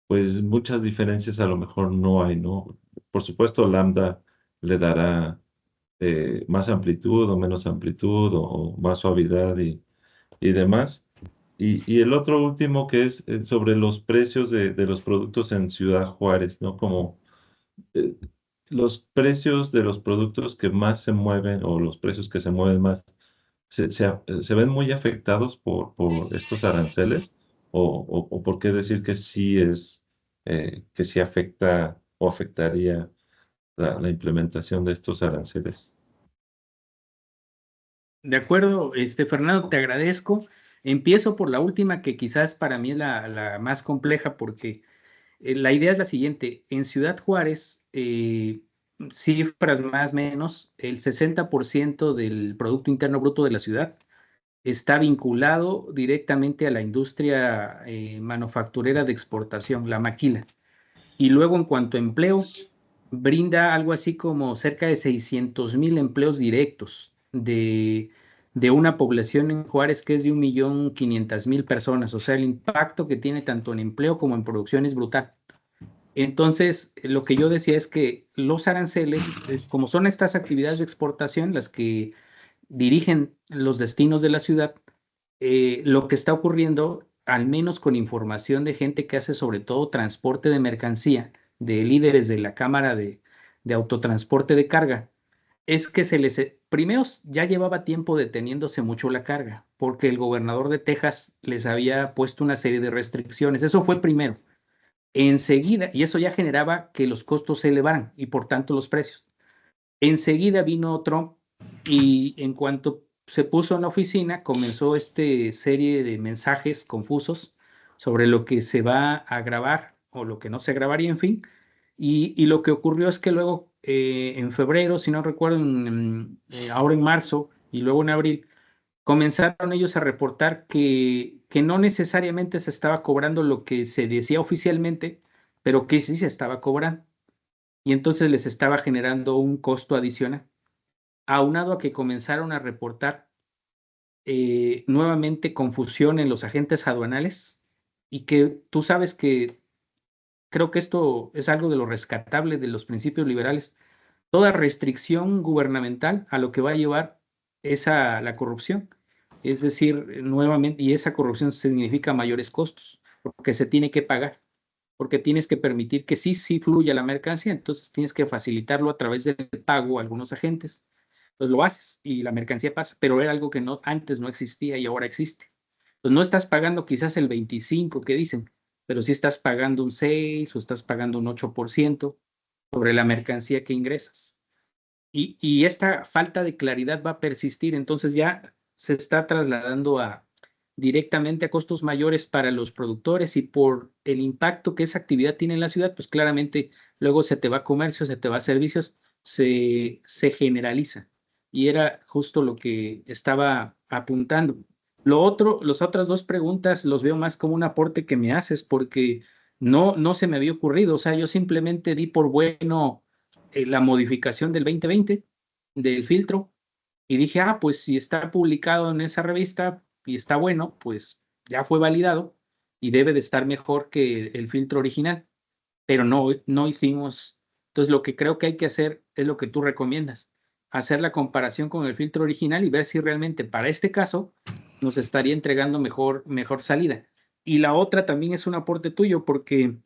pues muchas diferencias a lo mejor no hay, ¿no? Por supuesto, lambda le dará más amplitud o menos amplitud o más suavidad y demás. Y el otro último que es sobre los precios de los productos en Ciudad Juárez, ¿no? Como eh, los precios de los productos que más se mueven o los precios que se mueven más, ¿se ven muy afectados por estos aranceles? ¿O por qué decir que sí que sí afecta o afectaría la implementación de estos aranceles? de acuerdo, Fernando, te agradezco. Empiezo por la última, que quizás para mí es la más compleja, porque la idea es la siguiente. En Ciudad Juárez, cifras más o menos, el 60% del Producto Interno Bruto de la ciudad está vinculado directamente a la industria manufacturera de exportación, la maquila. Y luego, en cuanto a empleo, brinda algo así como cerca de 600,000 empleos directos de una población en Juárez que es de 1,500,000 personas. O sea, el impacto que tiene tanto en empleo como en producción es brutal. Entonces, lo que yo decía es que los aranceles, como son estas actividades de exportación las que dirigen los destinos de la ciudad, lo que está ocurriendo, al menos con información de gente que hace sobre todo transporte de mercancía, de líderes de la Cámara de Autotransporte de Carga, es que primero ya llevaba tiempo deteniéndose mucho la carga, porque el gobernador de Texas les había puesto una serie de restricciones. Eso fue primero. Enseguida, y eso ya generaba que los costos se elevaran y por tanto los precios. Enseguida vino Trump y en cuanto se puso en la oficina, comenzó serie de mensajes confusos sobre lo que se va a grabar o lo que no se grabaría, en fin. Y lo que ocurrió es que luego, en febrero, si no recuerdo, ahora en marzo, y luego en abril, comenzaron ellos a reportar que no necesariamente se estaba cobrando lo que se decía oficialmente, pero que sí se estaba cobrando. Y entonces les estaba generando un costo adicional, aunado a que comenzaron a reportar nuevamente confusión en los agentes aduanales, y que tú sabes que creo que esto es algo de lo rescatable de los principios liberales. Toda restricción gubernamental a lo que va a llevar es a la corrupción. Es decir, nuevamente, y esa corrupción significa mayores costos, porque se tiene que pagar, porque tienes que permitir que sí fluya la mercancía, entonces tienes que facilitarlo a través del pago a algunos agentes. Pues lo haces y la mercancía pasa, pero era algo que antes no existía y ahora existe. Pues no estás pagando quizás el 25 que dicen, pero sí estás pagando un 6 o estás pagando un 8% sobre la mercancía que ingresas. Y esta falta de claridad va a persistir, entonces ya se está trasladando directamente a costos mayores para los productores, y por el impacto que esa actividad tiene en la ciudad, pues claramente luego se te va a comercio, se te va a servicios, se generaliza. Y era justo lo que estaba apuntando. Las otras dos preguntas los veo más como un aporte que me haces, porque no se me había ocurrido. O sea, yo simplemente di por bueno la modificación del 2020 del filtro, y dije, pues si está publicado en esa revista y está bueno, pues ya fue validado y debe de estar mejor que el filtro original, pero no hicimos. Entonces lo que creo que hay que hacer es lo que tú recomiendas, hacer la comparación con el filtro original y ver si realmente para este caso nos estaría entregando mejor salida. Y la otra también es un aporte tuyo, porque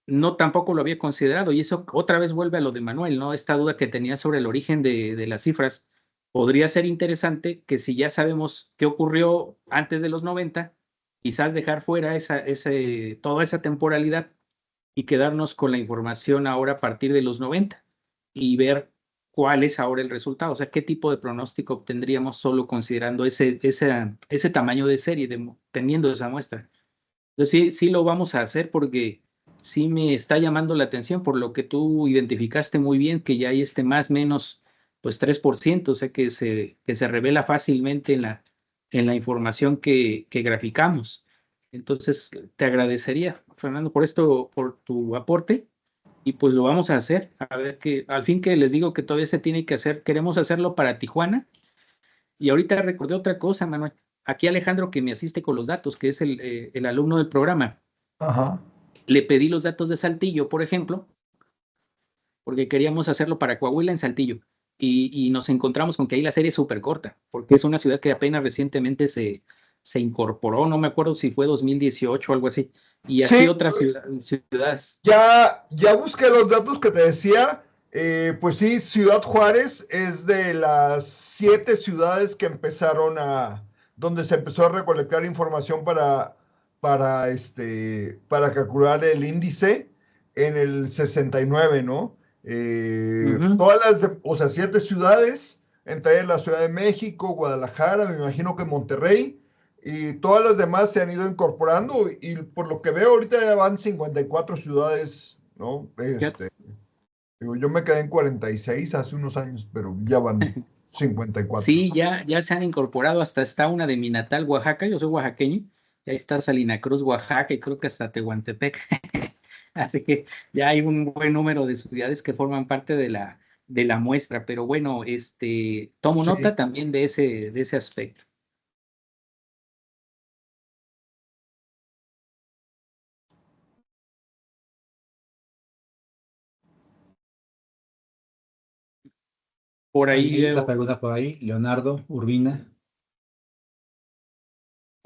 no tampoco lo había considerado, y eso otra vez vuelve a lo de Manuel, ¿no? Esta duda que tenía sobre el origen de las cifras. Podría ser interesante que, si ya sabemos qué ocurrió antes de los 90, quizás dejar fuera toda esa temporalidad y quedarnos con la información ahora a partir de los 90 y ver cuál es ahora el resultado, o sea, qué tipo de pronóstico obtendríamos solo considerando ese tamaño de serie, teniendo esa muestra. Entonces sí lo vamos a hacer, porque sí me está llamando la atención por lo que tú identificaste muy bien, que ya hay más o menos pues 3%, o sea que se revela fácilmente en la información que graficamos. Entonces te agradecería, Fernando, por tu aporte, y pues lo vamos a hacer. A ver, que al fin, que les digo que todavía se tiene que hacer, queremos hacerlo para Tijuana. Y ahorita recordé otra cosa, Manuel. Aquí Alejandro, que me asiste con los datos, que es el alumno del programa, Ajá. le pedí los datos de Saltillo, por ejemplo, porque queríamos hacerlo para Coahuila en Saltillo. Y nos encontramos con que ahí la serie es súper corta, porque es una ciudad que apenas recientemente se incorporó, no me acuerdo si fue 2018 o algo así. Y así Sí, otras ciudades. ya busqué los datos que te decía. Pues sí, Ciudad Juárez es de las 7 ciudades que donde se empezó a recolectar información para calcular el índice en el 69, ¿no? O sea, 7 ciudades, entre la Ciudad de México, Guadalajara, me imagino que Monterrey, y todas las demás se han ido incorporando, y por lo que veo ahorita ya van 54 ciudades, ¿no? Yo me quedé en 46 hace unos años, pero ya van 54. Sí, ya se han incorporado, hasta está una de mi natal, Oaxaca. Yo soy oaxaqueño, y ahí está Salina Cruz, Oaxaca, y creo que hasta Tehuantepec. Así que ya hay un buen número de ciudades que forman parte de la muestra, pero bueno, tomo Sí. nota también de ese aspecto. Por ahí La pregunta por ahí, Leonardo Urbina.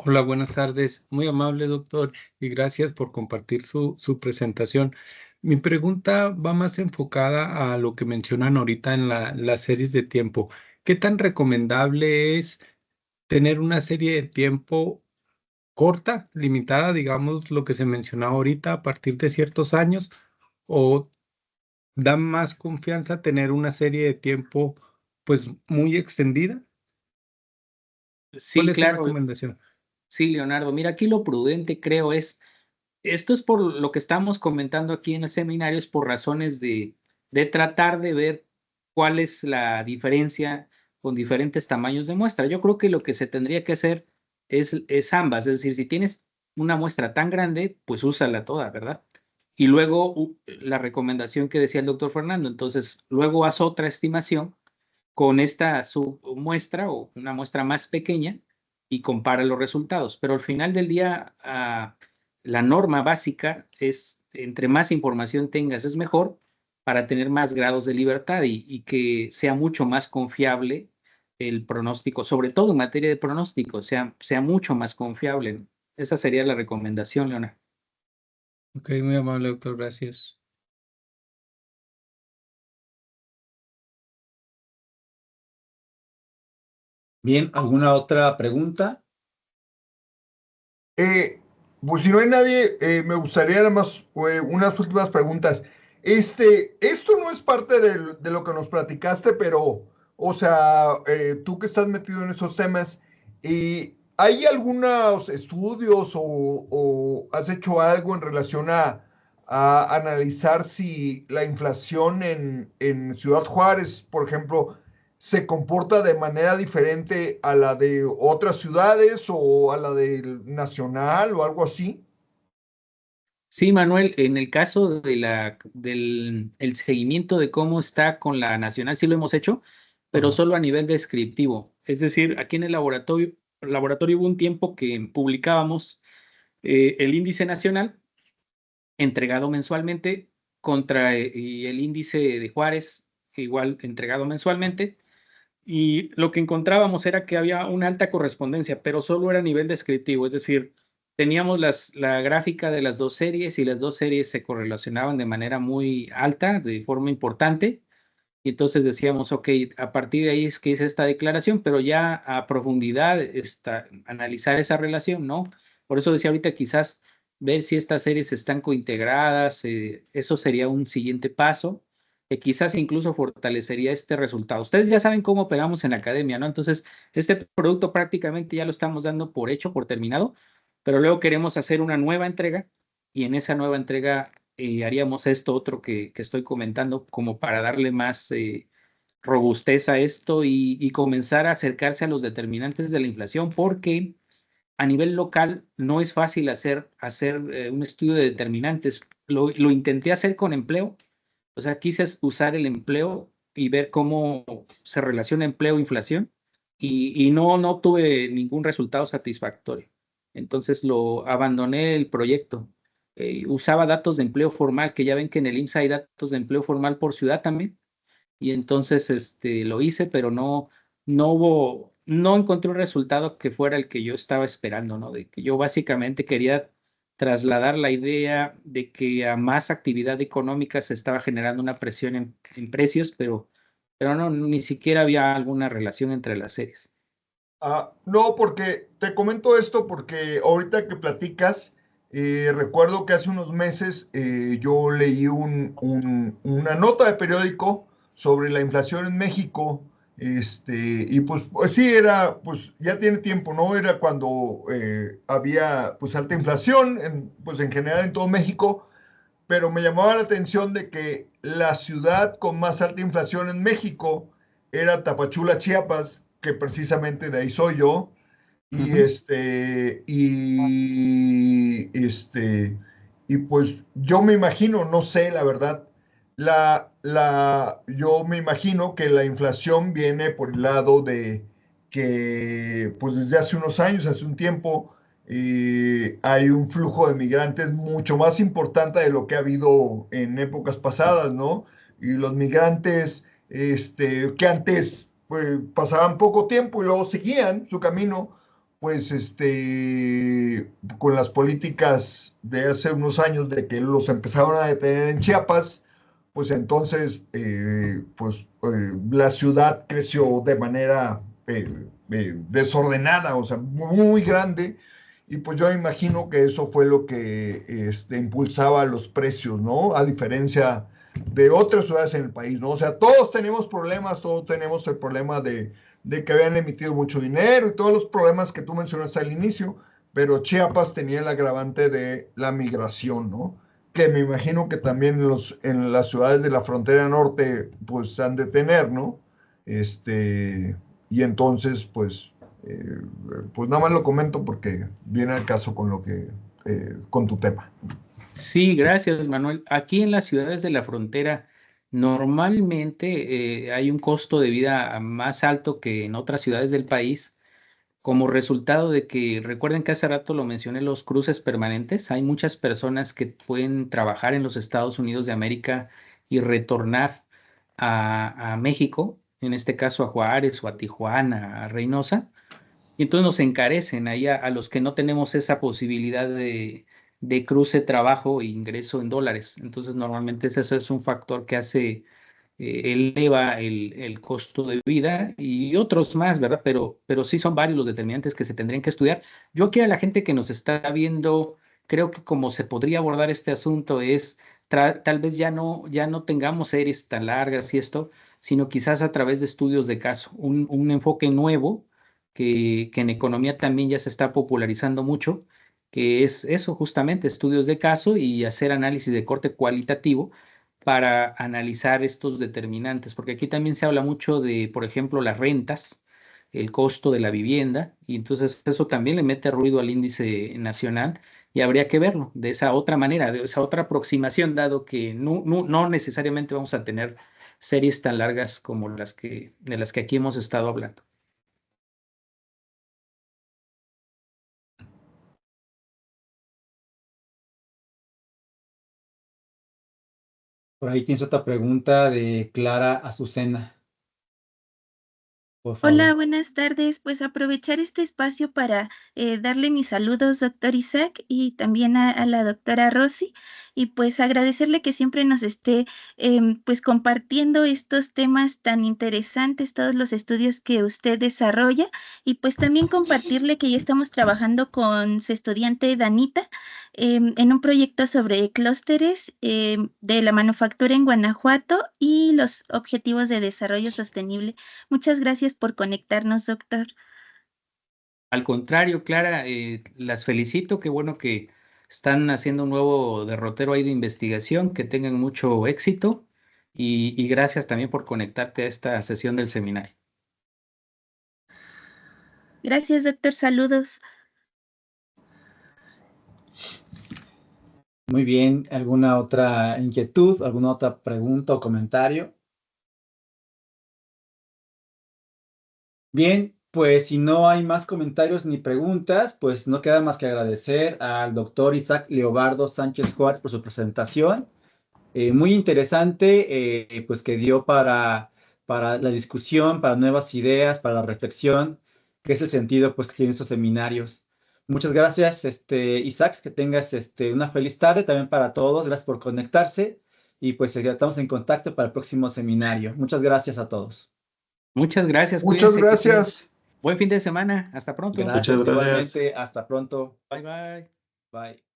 Hola, buenas tardes. Muy amable, doctor, y gracias por compartir su presentación. Mi pregunta va más enfocada a lo que mencionan ahorita en las series de tiempo. ¿Qué tan recomendable es tener una serie de tiempo corta, limitada, digamos, lo que se mencionaba ahorita, a partir de ciertos años, o da más confianza tener una serie de tiempo, pues, muy extendida? ¿Cuál Sí, es su claro. recomendación? Sí, Leonardo. Mira, aquí lo prudente creo esto es por lo que estamos comentando aquí en el seminario, es por razones de tratar de ver cuál es la diferencia con diferentes tamaños de muestra. Yo creo que lo que se tendría que hacer es ambas, es decir, si tienes una muestra tan grande, pues úsala toda, ¿verdad? Y luego la recomendación que decía el doctor Fernando, entonces luego haz otra estimación con esta submuestra o una muestra más pequeña y compara los resultados. Pero al final del día, la norma básica es, entre más información tengas, es mejor para tener más grados de libertad y que sea mucho más confiable el pronóstico, sobre todo en materia de pronóstico, sea mucho más confiable. Esa sería la recomendación, Leonardo. Ok, muy amable, doctor, gracias. Bien, ¿alguna otra pregunta? Pues si no hay nadie, me gustaría nada más unas últimas preguntas. Esto no es parte de lo que nos platicaste, pero, o sea, tú que estás metido en esos temas, ¿hay algunos estudios o has hecho algo en relación a analizar si la inflación en Ciudad Juárez, por ejemplo, se comporta de manera diferente a la de otras ciudades o a la del nacional o algo así? Sí, Manuel, en el caso del el seguimiento de cómo está con la nacional, sí lo hemos hecho, pero Ajá. solo a nivel descriptivo. Es decir, aquí en el laboratorio hubo un tiempo que publicábamos el índice nacional entregado mensualmente contra y el índice de Juárez, igual entregado mensualmente. Y lo que encontrábamos era que había una alta correspondencia, pero solo era a nivel descriptivo, es decir, teníamos la gráfica de las dos series y las dos series se correlacionaban de manera muy alta, de forma importante, y entonces decíamos, ok, a partir de ahí es que hice esta declaración, pero ya a profundidad analizar esa relación, ¿no? Por eso decía ahorita quizás ver si estas series están cointegradas, eso sería un siguiente paso que quizás incluso fortalecería este resultado. Ustedes ya saben cómo operamos en la academia, ¿no? Entonces, este producto prácticamente ya lo estamos dando por hecho, por terminado, pero luego queremos hacer una nueva entrega y en esa nueva entrega haríamos esto otro que estoy comentando como para darle más robustez a esto y comenzar a acercarse a los determinantes de la inflación, porque a nivel local no es fácil hacer un estudio de determinantes. Lo intenté hacer con empleo, o sea, quise usar el empleo y ver cómo se relaciona empleo-inflación y no obtuve ningún resultado satisfactorio. Entonces lo abandoné el proyecto. Usaba datos de empleo formal, que ya ven que en el IMSS hay datos de empleo formal por ciudad también. Y entonces lo hice, pero no encontré un resultado que fuera el que yo estaba esperando, ¿no? De que yo básicamente quería trasladar la idea de que a más actividad económica se estaba generando una presión en precios, pero no, ni siquiera había alguna relación entre las series. No, porque te comento esto porque ahorita que platicas, recuerdo que hace unos meses yo leí una nota de periódico sobre la inflación en México, y pues sí, pues ya tiene tiempo, ¿no? Era cuando había pues alta inflación, pues en general en todo México, pero me llamaba la atención de que la ciudad con más alta inflación en México era Tapachula, Chiapas, que precisamente de ahí soy yo, y Ujú. y pues yo me imagino, no sé la verdad, yo me imagino que la inflación viene por el lado de que pues desde hace unos años, hace un tiempo, hay un flujo de migrantes mucho más importante de lo que ha habido en épocas pasadas, ¿no? Y los migrantes, que antes pues, pasaban poco tiempo y luego seguían su camino, pues con las políticas de hace unos años de que los empezaron a detener en Chiapas, pues entonces la ciudad creció de manera desordenada, o sea, muy grande, y pues yo imagino que eso fue lo que impulsaba los precios, ¿no? A diferencia de otras ciudades en el país, ¿no? O sea, todos tenemos problemas, todos tenemos el problema de que habían emitido mucho dinero y todos los problemas que tú mencionaste al inicio, pero Chiapas tenía el agravante de la migración, ¿no? Que me imagino que también en las ciudades de la frontera norte, pues han de tener, ¿no? y entonces, pues nada más lo comento porque viene al caso con lo que, con tu tema. Sí, gracias, Manuel. Aquí en las ciudades de la frontera, normalmente hay un costo de vida más alto que en otras ciudades del país, como resultado de que, recuerden que hace rato lo mencioné, los cruces permanentes. Hay muchas personas que pueden trabajar en los Estados Unidos de América y retornar a México, en este caso a Juárez o a Tijuana, a Reynosa, y entonces nos encarecen ahí a los que no tenemos esa posibilidad de cruce, trabajo e ingreso en dólares. Entonces normalmente ese es un factor que hace, eleva el costo de vida y otros más, ¿verdad? Pero sí son varios los determinantes que se tendrían que estudiar. Yo aquí a la gente que nos está viendo, creo que como se podría abordar este asunto es, tal vez ya no tengamos series tan largas y esto, sino quizás a través de estudios de caso, un enfoque nuevo que en economía también ya se está popularizando mucho, que es eso justamente, estudios de caso y hacer análisis de corte cualitativo para analizar estos determinantes, porque aquí también se habla mucho de, por ejemplo, las rentas, el costo de la vivienda, y entonces eso también le mete ruido al índice nacional y habría que verlo de esa otra manera, de esa otra aproximación, dado que no necesariamente vamos a tener series tan largas como de las que aquí hemos estado hablando. Por ahí tienes otra pregunta de Clara Azucena. Por favor. Hola, buenas tardes. Pues aprovechar este espacio para darle mis saludos, doctor Isaac, y también a la doctora Rosy, y pues agradecerle que siempre nos esté pues compartiendo estos temas tan interesantes, todos los estudios que usted desarrolla, y pues también compartirle que ya estamos trabajando con su estudiante Danita en un proyecto sobre clústeres de la manufactura en Guanajuato y los objetivos de desarrollo sostenible. Muchas gracias por conectarnos, doctor. Al contrario, Clara, las felicito, qué bueno que están haciendo un nuevo derrotero ahí de investigación, que tengan mucho éxito y gracias también por conectarte a esta sesión del seminario. Gracias, doctor. Saludos. Muy bien, ¿alguna otra inquietud, alguna otra pregunta o comentario? Bien, pues si no hay más comentarios ni preguntas, pues no queda más que agradecer al doctor Isaac Leobardo Sánchez Juárez por su presentación. Muy interesante, pues que dio para la discusión, para nuevas ideas, para la reflexión, que es el sentido pues que tienen estos seminarios. Muchas gracias, Isaac, que tengas una feliz tarde también para todos. Gracias por conectarse y pues estamos en contacto para el próximo seminario. Muchas gracias a todos. Muchas gracias. Muchas Cuídense, gracias. buen fin de semana. Hasta pronto. Gracias, Muchas gracias. igualmente. Hasta pronto. Bye, bye. Bye.